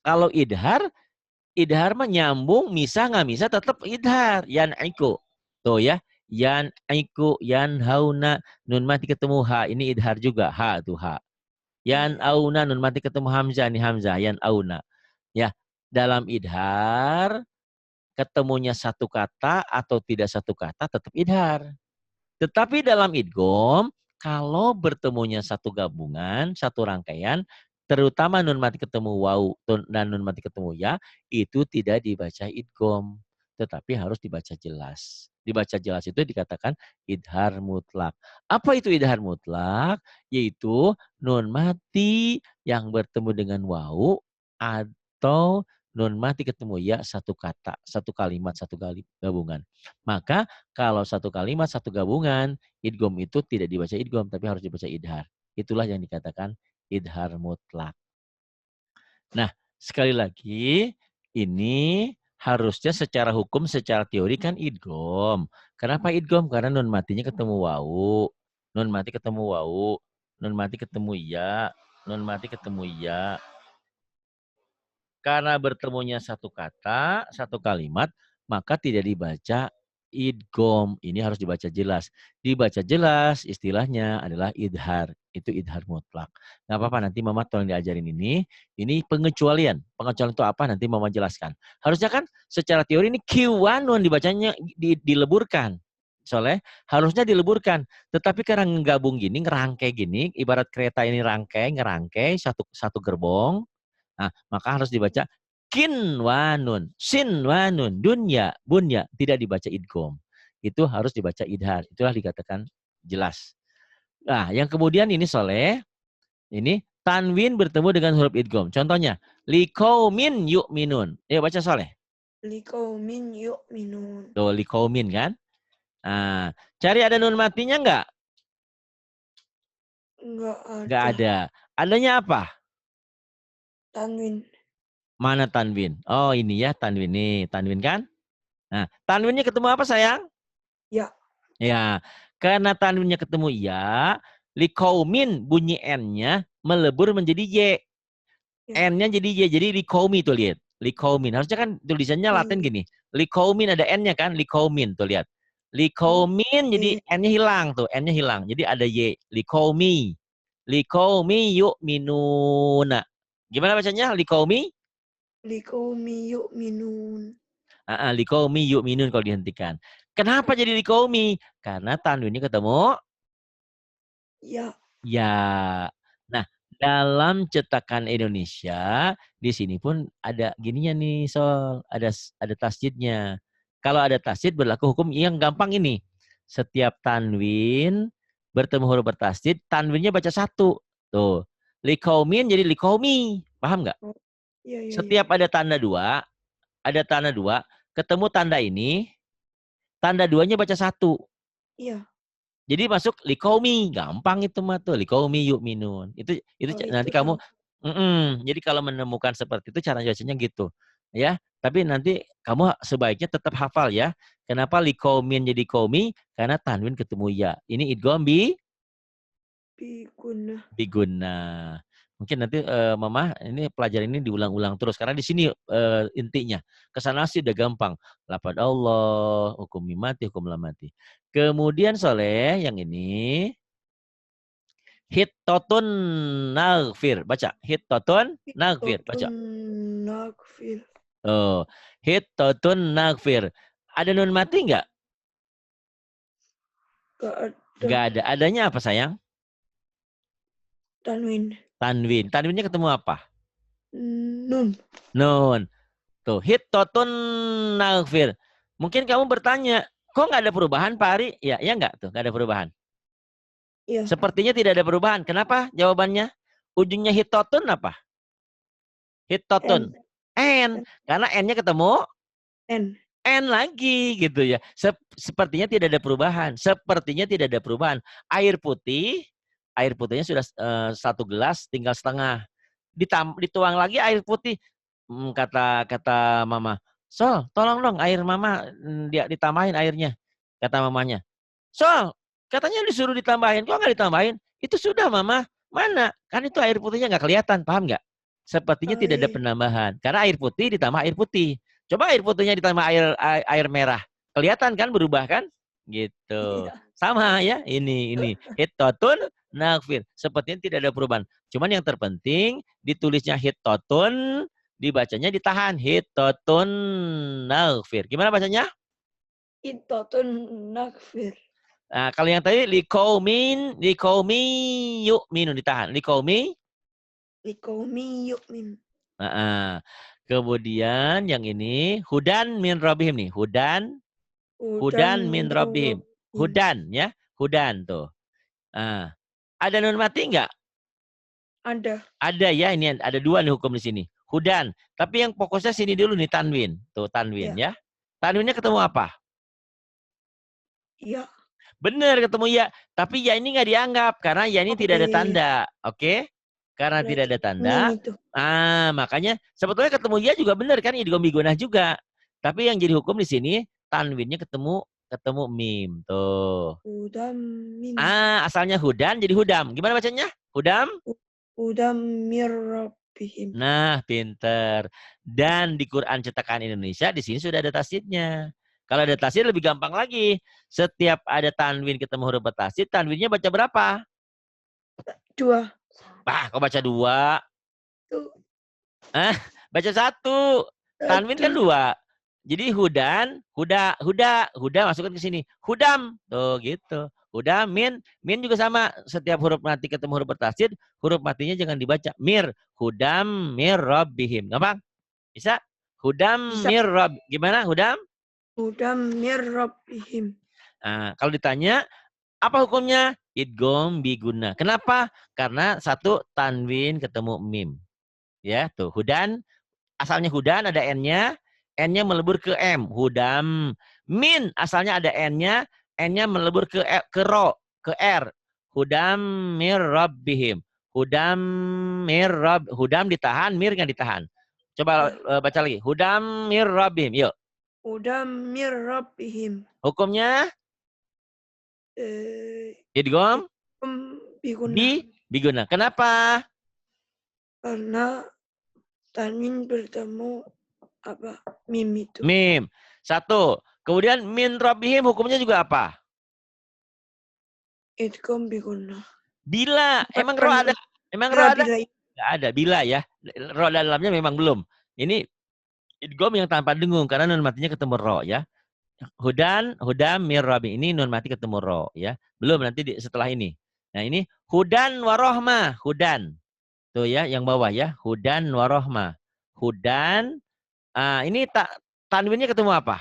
A: kalau idhar mah nyambung, misa nggak misa, tetap idhar. Yan Aiku. Tuh ya. Yan Aiku, yan hauna, nun mati ketemu ha. Ini idhar juga. Ha tuh ha. Yan auna, nun mati ketemu hamzah. Ini hamzah. Yan auna. Ya, dalam idhar, ketemunya satu kata atau tidak satu kata tetap idhar. Tetapi dalam idgom, kalau bertemunya satu gabungan, satu rangkaian, terutama nun mati ketemu waw dan nun mati ketemu ya, itu tidak dibaca idgham, tetapi harus dibaca jelas. Dibaca jelas itu dikatakan idhar mutlak. Apa itu idhar mutlak? Yaitu nun mati yang bertemu dengan waw atau nun mati ketemu ya satu kata, satu kalimat, satu gabungan. Maka kalau satu kalimat, satu gabungan, idgham itu tidak dibaca idgham, tapi harus dibaca idhar. Itulah yang dikatakan idhar mutlak. Nah, sekali lagi, ini harusnya secara hukum, secara teori kan idgham. Kenapa idgham? Karena nun matinya ketemu wawu. Nun mati ketemu wawu. Nun mati ketemu ya. Nun mati ketemu ya. Karena bertemunya satu kata, satu kalimat, maka tidak dibaca idgham. Ini harus dibaca jelas. Dibaca jelas istilahnya adalah idhar. Itu idhar mutlak. Nggak apa-apa, nanti Mama tolong diajarin ini. Ini pengecualian. Pengecualian itu apa? Nanti Mama jelaskan. Harusnya kan secara teori ini kiwanun dibacanya dileburkan. Soalnya harusnya dileburkan. Tetapi karena ngegabung gini, ngerangkai gini, ibarat kereta ini ngerangkai satu gerbong. Nah, maka harus dibaca kinwanun, sinwanun, dunya, bunya. Tidak dibaca idgham. Itu harus dibaca idhar. Itulah dikatakan jelas. Nah, yang kemudian ini Soleh, ini tanwin bertemu dengan huruf idgham. Contohnya, liqaumin yu'minun. Ayo baca Soleh.
B: Liqaumin yu'minun.
A: Tuh, liqaumin kan? Nah, cari ada nun matinya enggak?
B: Enggak ada.
A: Enggak ada. Adanya apa?
B: Tanwin.
A: Mana tanwin? Oh, ini ya tanwin nih. Tanwin kan? Nah, tanwinnya ketemu apa sayang?
B: Ya.
A: Ya, karena tanwinnya ketemu ya, liqaumin bunyi n-nya melebur menjadi y.
B: Ya.
A: N-nya jadi y, jadi liqaumi tuh lihat. Liqaumin. Harusnya kan tulisannya Latin gini. Liqaumin ada n-nya kan? Liqaumin tuh lihat. Liqaumin jadi n-nya hilang tuh, n-nya hilang. Jadi ada y. Liqaumi. Liqaumi yu'minuna. Gimana bacanya? Liqaumi?
B: Liqaumi yu'minun.
A: Liqaumi yu'minun kalau dihentikan. Kenapa jadi liqaumi? Karena tanwinnya ketemu
B: Ya.
A: ya. Nah, dalam cetakan Indonesia di sini pun ada gininya nih, Sol. Ada tasjidnya. Kalau ada tasjid berlaku hukum yang gampang ini. Setiap tanwin bertemu huruf bertasjid, tanwinnya baca satu. Tuh. Liqaumin jadi liqaumi. Paham nggak?
B: Ya, ya,
A: Setiap ada tanda dua, ketemu tanda ini, tanda duanya baca satu.
B: Iya.
A: Jadi masuk liqaumi, gampang itu mah tuh, liqaumi yu'minun. Itu nanti kamu jadi kalau menemukan seperti itu cara bacanya gitu. Ya, tapi nanti kamu sebaiknya tetap hafal ya. Kenapa liqaumin jadi qaumi? Karena tanwin ketemu ya. Ini idgham biguna. Mungkin nanti Mama ini pelajaran ini diulang-ulang terus karena di sini intinya. Kesana sih udah gampang. Lafadz Allah, hukum mimati, hukum lamati. Kemudian Soleh yang ini hittotun naghfir. Baca hittotun naghfir. Baca.
B: Naghfir.
A: Oh, hittotun naghfir. Ada nun mati enggak?
B: Enggak ada.
A: Enggak ada. Adanya apa sayang?
B: Tanwin.
A: Tanwin. Tanwinnya ketemu apa?
B: Nun.
A: Nun. Tuh, hittotun naghfir. Mungkin kamu bertanya, kok nggak ada perubahan Pak Ari? Ya, ya nggak tuh, nggak ada perubahan.
B: Iya.
A: Sepertinya tidak ada perubahan. Kenapa? Jawabannya, ujungnya hittotun apa? Hittotun. N. Karena N-nya ketemu N lagi gitu ya. Sepertinya tidak ada perubahan. Sepertinya tidak ada perubahan. Air putihnya sudah 1 gelas tinggal setengah. Dituang lagi air putih. Kata Mama, Sol, tolong dong air Mama dia ditambahin airnya. Kata mamanya, Sol, katanya disuruh ditambahin, kok nggak ditambahin? Itu sudah Mama, mana? Kan itu air putihnya nggak kelihatan, paham nggak? Sepertinya tidak ada penambahan. Karena air putih ditambah air putih. Coba air putihnya ditambah air merah. Kelihatan kan berubah kan? Gitu. Sama ya, ini. Hittotun naghfir. Sepertinya tidak ada perubahan. Cuman yang terpenting ditulisnya hittotun, dibacanya ditahan. Hittotun naghfir. Gimana bacanya?
B: Hittotun naghfir.
A: Nah, kalau yang tadi liqaumi yu'minun ditahan. Liqaumi
B: liqaumin yu'min.
A: Kemudian yang ini hudan min rabbihim nih. Hudan min rabbihim. Hudan ya. Hudan tuh. Ada nun mati enggak?
B: Ada.
A: Ada ya, ini ada dua nih hukum di sini. Hudan. Tapi yang fokusnya sini dulu nih tanwin. Tuh tanwin ya. Tanwinnya ketemu apa?
B: Ya.
A: Benar ketemu ya. Tapi ya ini nggak dianggap karena ya ini tidak ada tanda. Oke? Karena
B: Berarti
A: tidak ada tanda.
B: itu.
A: Makanya sebetulnya ketemu ya juga benar kan idgham bigunah juga. Tapi yang jadi hukum di sini tanwinnya ketemu mim tuh.
B: Hudam min.
A: Asalnya hudan jadi hudam. Gimana bacanya? Hudam?
B: Hudam mir rabbihim.
A: Nah, pinter. Dan di Quran cetakan Indonesia di sini sudah ada tasydidnya. Kalau ada tasydid lebih gampang lagi. Setiap ada tanwin ketemu huruf bertasydid, tanwinnya baca berapa?
B: 2.
A: Kok baca 2?
B: Tuh.
A: Baca 1. Tanwin kan 2. Jadi hudan, huda masukkan ke sini. Hudam. Tuh gitu. Hudam, min juga sama. Setiap huruf mati ketemu huruf bertasydid, huruf matinya jangan dibaca. Mir, hudam mir rabbihim. Gampang? Bisa? Hudam
B: Bisa.
A: mir rabb. Gimana? Hudam?
B: Hudam mir rabbihim.
A: Kalau ditanya, apa hukumnya? Idgham biguna. Kenapa? Karena satu tanwin ketemu mim. Ya, tuh. Hudan, asalnya hudan ada n-nya. N-nya melebur ke M. Hudam. Min asalnya ada N-nya. N-nya melebur ke ro, ke R. Hudam mir rabbihim. Hudam mir rabb. Hudam ditahan, mir nggak ditahan. Coba baca lagi. Hudam mir rabbihim. Yuk.
B: Hudam mir rabbihim.
A: Hukumnya? Idgham biguna. Kenapa?
B: Karena tanwin bertemu mim itu.
A: Mim. 1. Kemudian min rabbihim hukumnya juga apa?
B: Idgham biguna.
A: Bila. Emang ro ada? Emang ro ada?
B: Bila.
A: Nggak ada. Bila ya. Ro dalamnya memang belum. Ini idgham yang tanpa dengung karena nun matinya ketemu ro ya. Hudam mir rabbi. Ini nun mati ketemu ro ya. Belum nanti setelah ini. Nah ini hudan warohmah. Hudan. Tuh ya yang bawah ya. Hudan warohmah. Hudan. Ini tanwinnya ketemu apa?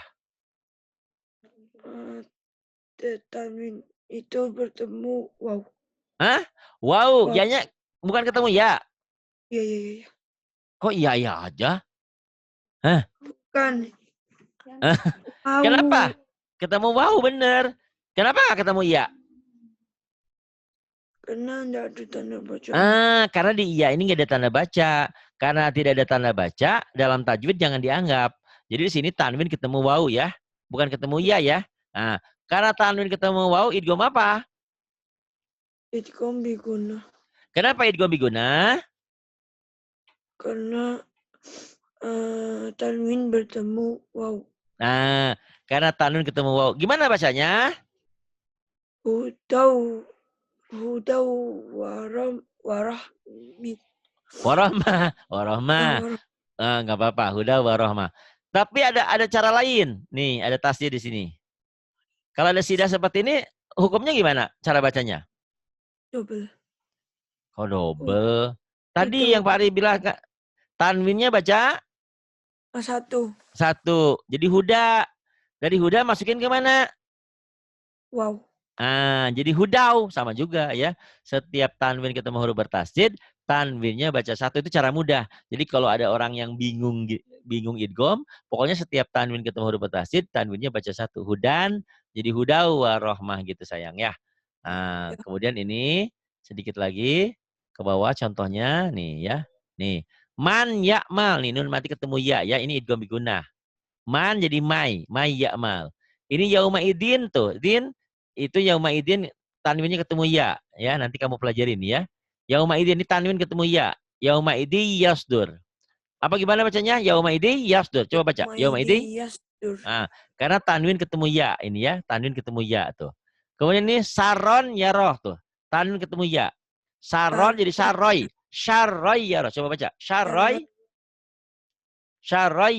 B: Tanwin itu bertemu wow.
A: Wow. Ya-nya bukan ketemu ya?
B: Iya.
A: Kok iya aja?
B: Bukan.
A: Kenapa? Ketemu wow bener. Kenapa nggak ketemu iya?
B: Karena tidak ada tanda baca.
A: Karena di iya ini nggak ada tanda baca. Karena tidak ada tanda baca, dalam tajwid jangan dianggap. Jadi di sini tanwin ketemu wow ya. Bukan ketemu iya ya. Karena tanwin ketemu wow, idgham apa?
B: Idgham biguna.
A: Kenapa idgham biguna?
B: Karena tanwin bertemu wow.
A: Karena tanwin ketemu wow. Gimana bacanya?
B: Hudau
A: Warahmah. Nggak apa-apa. Huda warahmah. Tapi ada cara lain. Nih, ada tasdid di sini. Kalau ada sidah seperti ini, hukumnya gimana cara bacanya?
B: Double.
A: Kok double? Tadi yang Pak Ari bilang, tanwinnya baca?
B: 1.
A: Jadi huda. Dari huda masukin ke mana?
B: Wow.
A: Jadi hudau sama juga ya. Setiap tanwin ketemu huruf bertasydid, tanwinnya baca 1 itu cara mudah. Jadi kalau ada orang yang bingung idgham, pokoknya setiap tanwin ketemu huruf bertasydid, tanwinnya baca 1. Hudan, jadi hudau warahmah gitu sayang ya. Kemudian ini sedikit lagi ke bawah contohnya nih ya. Nih, man ya'mal nih nun mati ketemu ya ini idgham bigunah. Man jadi may ya'mal. Ini yauma idin tuh, din itu yauma idin tanwinnya ketemu ya nanti kamu pelajarin ya. Yauma idin ini tanwin ketemu ya. Yauma idi yasdur. Apa gimana bacanya? Yauma idi yasdur. Coba baca. Yauma idi yasdur. Karena tanwin ketemu ya ini ya, tanwin ketemu ya tuh. Kemudian ini saron yaroh tuh. Tanwin ketemu ya. Saron jadi saroy. Saroy yaroh. Coba baca. Saroy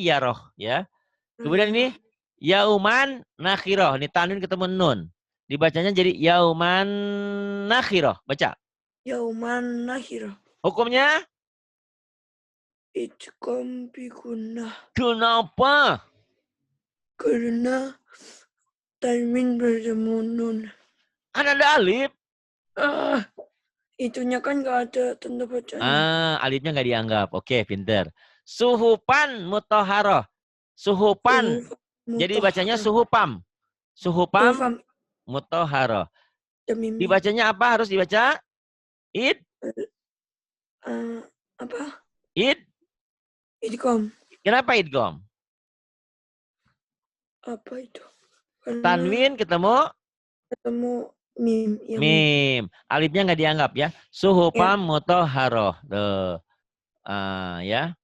A: yaroh ya. Kemudian ini yauman nakhiroh. Ini tanwin ketemu nun. Dibacanya jadi yauman nakhiroh. Baca.
B: Yauman nakhiroh.
A: Hukumnya?
B: idgham bigunnah.
A: Kenapa?
B: Karena tanwin bertemu nun.
A: Kan ada alif.
B: Itunya kan nggak ada tanda bacanya.
A: Alifnya nggak dianggap. Oke, pinter. Suhupan mutoharoh. Suhupan. Jadi bacanya suhupam. Suhupam
B: Suhufam
A: mutoharoh.
B: jamimi.
A: Dibacanya apa? Harus dibaca id.
B: Apa?
A: Id.
B: Idgham.
A: Kenapa idgom?
B: Apa itu? Karena
A: Tanwin ketemu
B: ketemu mim. Yang
A: mim. Alifnya nggak dianggap ya. Suhupam mutoharoh. Tuh. Ya.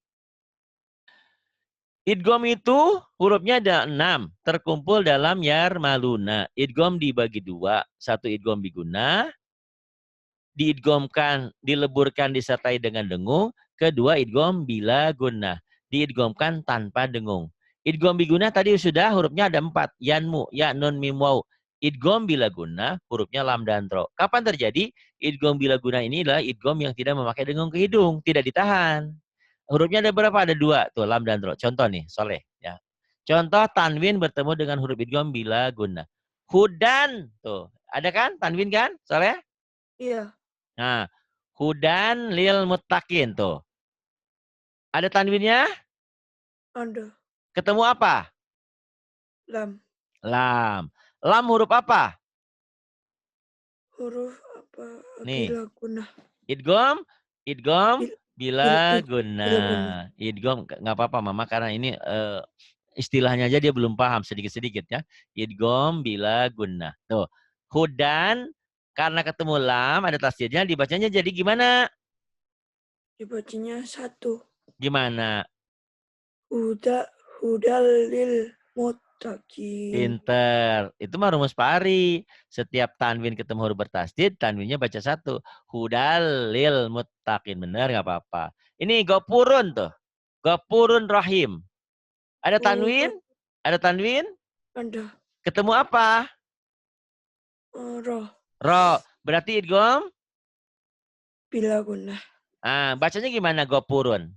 A: Idgham itu hurufnya ada 6. Terkumpul dalam yarmaluna. Idgham dibagi 2. Satu idgham biguna. Diidghamkan, dileburkan disertai dengan dengung. Kedua idgham bila guna. Diidghamkan tanpa dengung. Idgham biguna tadi sudah hurufnya ada 4. Yanmu, ya, nun, mim, waw. Idgham bila guna hurufnya lam dan ro. Kapan terjadi? Idgham bila guna ini adalah idgham yang tidak memakai dengung ke hidung. Tidak ditahan. Hurufnya ada berapa? Ada 2. Tuh, lam dan ro. Contoh nih, Soleh. Ya. Contoh tanwin bertemu dengan huruf idgham bila guna. Hudan. Tuh. Ada kan? Tanwin kan? Soleh?
B: Iya.
A: Nah, hudan lil muttaqin. Tuh. Ada tanwinnya?
B: Ada.
A: Ketemu apa?
B: Lam.
A: Lam. Lam huruf apa?
B: Huruf apa?
A: Nih.
B: Bila guna.
A: Idgham. Idgham bila
B: Bila
A: guna.
B: guna.
A: Idgham nggak apa-apa Mama karena ini istilahnya aja dia belum paham sedikit-sedikit ya. Idgham bila guna. Tuh. Hudan karena ketemu lam ada tasdidnya dibacanya jadi gimana?
B: Dibacanya 1.
A: Gimana?
B: Hudal lil muttaqin.
A: Pinter. Itu mah rumus pari. Setiap tanwin ketemu huruf bertasdid, tanwinnya baca 1. Hudal lil muttaqin. Bener nggak apa-apa. Ini gopurun tuh. Gopurun rahim. Ada tanwin? Ada tanwin?
B: Ada.
A: Ketemu apa?
B: Roh.
A: Ro. Berarti idgham?
B: Bila guna.
A: Bacanya gimana gopurun?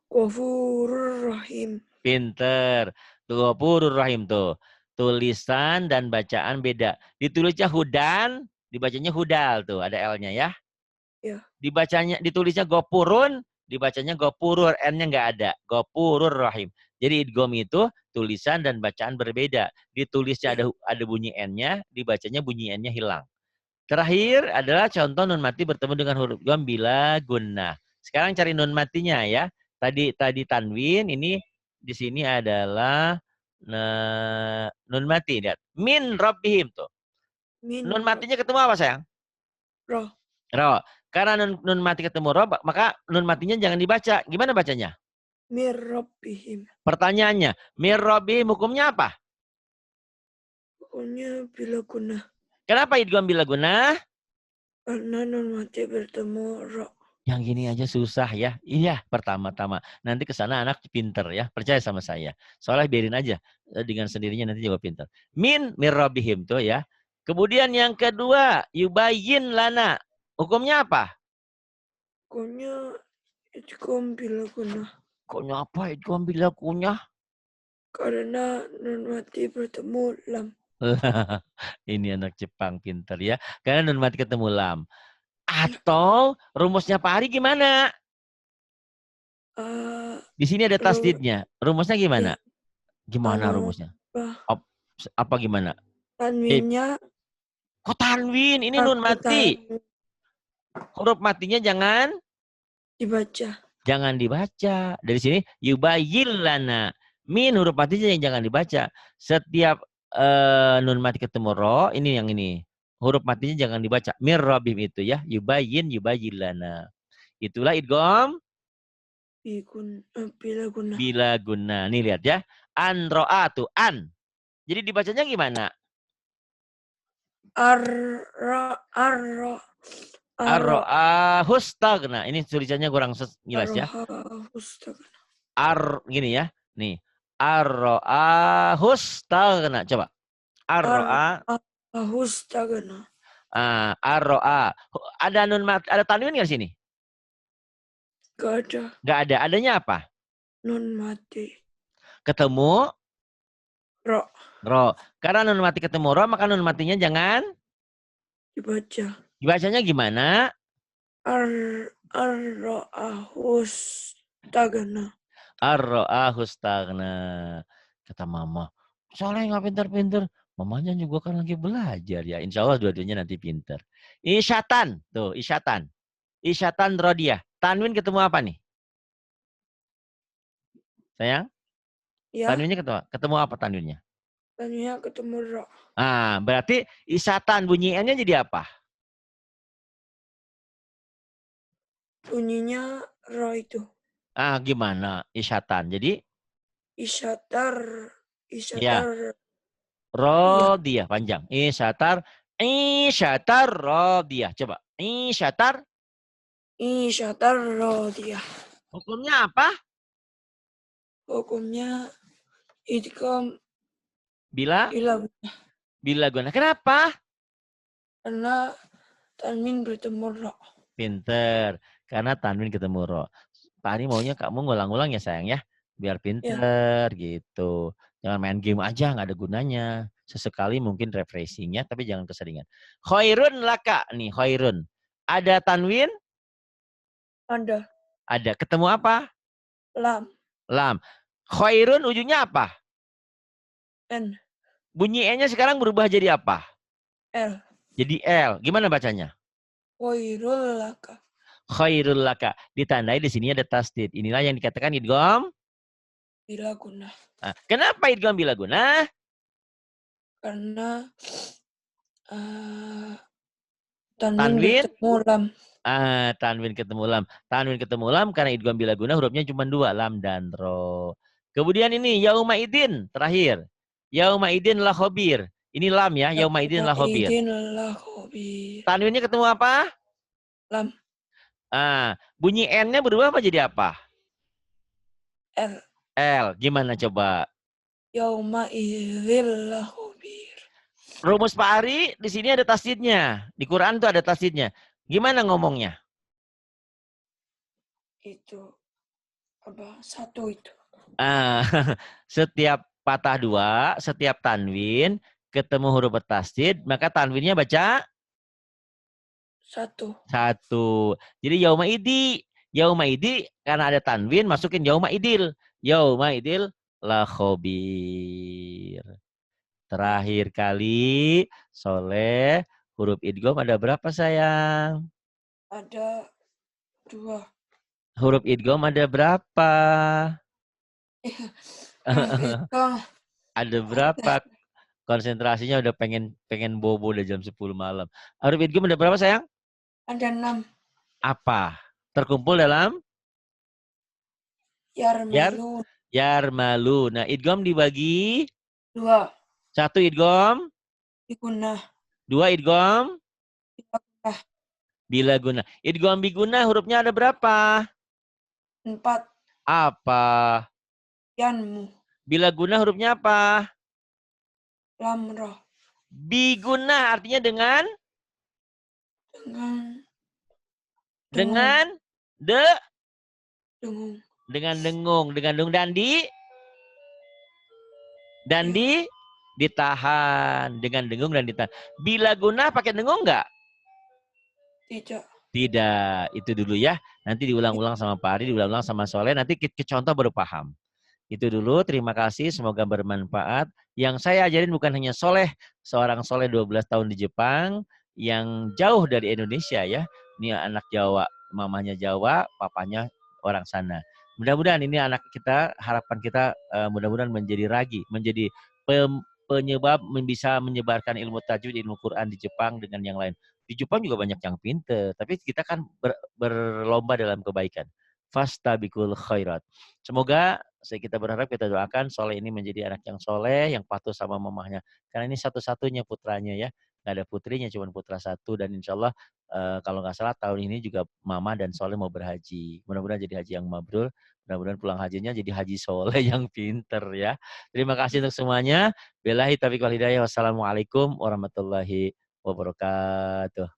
B: Ghafurur rahim.
A: Pinter. Tuh gopurur rahim tuh. Tulisan dan bacaan beda. Ditulisnya hudan, dibacanya hudal tuh. Ada L-nya ya.
B: Ya.
A: Ditulisnya gopurun, dibacanya gopurur, N-nya nggak ada. Gopurur rahim. Jadi idgham itu tulisan dan bacaan berbeda. Ditulisnya ada bunyi N-nya, dibacanya bunyi N-nya hilang. Terakhir adalah contoh nun mati bertemu dengan huruf idgham bila gunnah. Sekarang cari nun matinya ya. Tadi tanwin, ini di sini adalah nun mati. Lihat. Min rabbihim tuh. Nun matinya ketemu apa sayang?
B: Roh.
A: Ro. Karena nun mati ketemu ro, maka nun matinya jangan dibaca. Gimana bacanya?
B: Mir rabbihim.
A: Pertanyaannya, mir rabbihim hukumnya apa?
B: Hukumnya bila guna.
A: Kenapa idgham bila guna?
B: Karena nun mati bertemu ro.
A: Yang gini aja susah ya. Iya, pertama-tama. Nanti ke sana anak pinter ya. Percaya sama saya. Soalnya biarin aja. Dengan sendirinya nanti juga pinter. Min mir rabbihim tuh ya. Kemudian yang kedua, yubayyin lana. Hukumnya apa?
B: Hukumnya idgham bila guna.
A: Hukumnya apa idgham bila guna?
B: Karena nun mati bertemu lam.
A: Ini anak Jepang pinter ya. Karena nun mati ketemu lam. Atau rumusnya Pak Ari gimana? Di sini ada tasdidnya. Rumusnya gimana? Gimana rumusnya? Apa gimana?
B: Tanwinnya.
A: Kok tanwin? Ini nun mati. Huruf matinya jangan
B: dibaca.
A: Jangan dibaca. Dari sini yubayyin lana. Min huruf matinya yang jangan dibaca. Setiap nun mati ketemu ro, ini yang ini. Huruf matinya jangan dibaca. Mir rabbim itu ya. Yubayyin lana. Itulah idgham
B: bila guna.
A: Bila guna. Nih lihat ya. An ro'a tuh an. Jadi dibacanya gimana? Ar-ro'a hustagna. Ini tulisannya kurang jelas ya. Gini ya. Nih. Ar-ro'a hustagna. Coba. Ar-ro'a hustagna. Ar-ro'a. Ada tanwin nggak di sini?
B: Gak ada.
A: Nggak ada. Adanya apa?
B: Nun mati.
A: Ketemu
B: Ro.
A: ro. Karena nun mati ketemu ro, maka nun matinya jangan
B: Dibaca.
A: dibacanya gimana?
B: Ar-ro'ahus tagana.
A: Ar-ra'ahu stagna. Kata mama, Soleh nggak pinter-pinter. Mamanya juga kan lagi belajar ya. Insya Allah dua-duanya nanti pinter. Isyatan. Tuh, isyatan. Isyatan rodiyah. Tanwin ketemu apa nih? Sayang?
B: Ya.
A: Tanwinnya ketemu apa tanwinnya?
B: Tanya ketemu ro.
A: Ah, berarti isyatan bunyi N-nya jadi apa?
B: Bunyinya ro itu.
A: Ah, gimana? Isyatan. Jadi,
B: Isyatar.
A: ya,
B: Isyatar. Iya.
A: rodiyah panjang. Isyatar rodiyah. Coba. Isyatar.
B: Isyatar ro dia.
A: Hukumnya apa?
B: Hukumnya idgham
A: Bila
B: bila
A: guna. Kenapa?
B: karena tanwin bertemu ro.
A: Pinter. Karena tanwin ketemu ro. Pak Ani maunya kamu ngulang-ulang ya sayang ya. Biar pinter gitu. Jangan main game aja, nggak ada gunanya. Sesekali mungkin refreshingnya, tapi jangan keseringan. Khairun laka. Nih, khairun. Ada tanwin?
B: Ada
A: Ada. Ketemu apa?
B: lam.
A: Lam. Khairun ujungnya apa?
B: N.
A: Bunyi E-nya sekarang berubah jadi apa?
B: L.
A: Jadi L. Gimana bacanya?
B: Khairul laka.
A: Khairul laka. Ditandai di sini ada tasdid. Inilah yang dikatakan idgham.
B: Bila guna.
A: Nah, kenapa idgham bila guna?
B: Karena
A: Tanwin?
B: bertemu lam.
A: Tanwin ketemu lam. Tanwin ketemu lam karena idgham bila guna hurufnya cuma 2, lam dan ro. Kemudian ini yauma idin terakhir. Yauma idin la khobir. Ini lam ya, yauma idin la khobir. Tanwinnya ketemu apa?
B: Lam.
A: Bunyi N-nya berubah apa jadi apa?
B: L.
A: L. Gimana coba?
B: Yauma idzil la khobir.
A: Rumus Pak Ari di sini ada tasdidnya. Di Quran tuh ada tasdidnya. Gimana ngomongnya?
B: Itu apa? Satu itu.
A: Setiap patah dua, setiap tanwin ketemu huruf bertasdid, maka tanwinnya baca
B: Satu.
A: Jadi yauma idi karena ada tanwin masukin yauma idil la khobir. Terakhir kali Soleh huruf idgham ada berapa sayang?
B: Ada 2.
A: Huruf idgham ada berapa? Ada berapa? Konsentrasinya udah pengen bobo udah jam 10 malam. Huruf idgham ada berapa sayang?
B: Ada 6.
A: Apa? Terkumpul dalam?
B: Yarmalu.
A: Yarmalu. Nah, idgham dibagi?
B: 2.
A: 1 idgham?
B: Bigunah.
A: 2 idgham? Bila guna. Idgham biguna hurufnya ada berapa?
B: 4.
A: Apa?
B: Yanmu.
A: Bila guna hurufnya apa?
B: Lam roh.
A: Biguna artinya dengan? Dengan
B: dengung.
A: Dengan dengung. Dan ditahan. Dengan dengung dan ditahan. Bila guna pakai dengung nggak? Tidak. Itu dulu ya. Nanti diulang-ulang sama Pak Ari, diulang-ulang sama Soleh. Nanti ke contoh baru paham. Itu dulu. Terima kasih. Semoga bermanfaat. Yang saya ajarin bukan hanya Soleh. Seorang Soleh 12 tahun di Jepang. Yang jauh dari Indonesia ya. Ini anak Jawa. Mamanya Jawa. Papanya orang sana. Mudah-mudahan ini anak kita. Harapan kita mudah-mudahan menjadi ragi. Menjadi penyebab bisa menyebarkan ilmu tajwid, ilmu Quran di Jepang dengan yang lain. Di Jepang juga banyak yang pinter, tapi kita kan berlomba dalam kebaikan. Fastabikul khairat. Semoga kita berharap, kita doakan Soleh ini menjadi anak yang soleh, yang patuh sama mamahnya. Karena ini satu-satunya putranya ya. Nggak ada putrinya, cuma putra satu. Dan insya Allah kalau nggak salah tahun ini juga mama dan Soleh mau berhaji. Mudah-mudahan jadi haji yang mabrur. Mudah-mudahan pulang hajinya jadi haji soleh yang pinter ya. Terima kasih untuk semuanya. Billahi taufiq wal hidayah. Wassalamualaikum warahmatullahi wabarakatuh.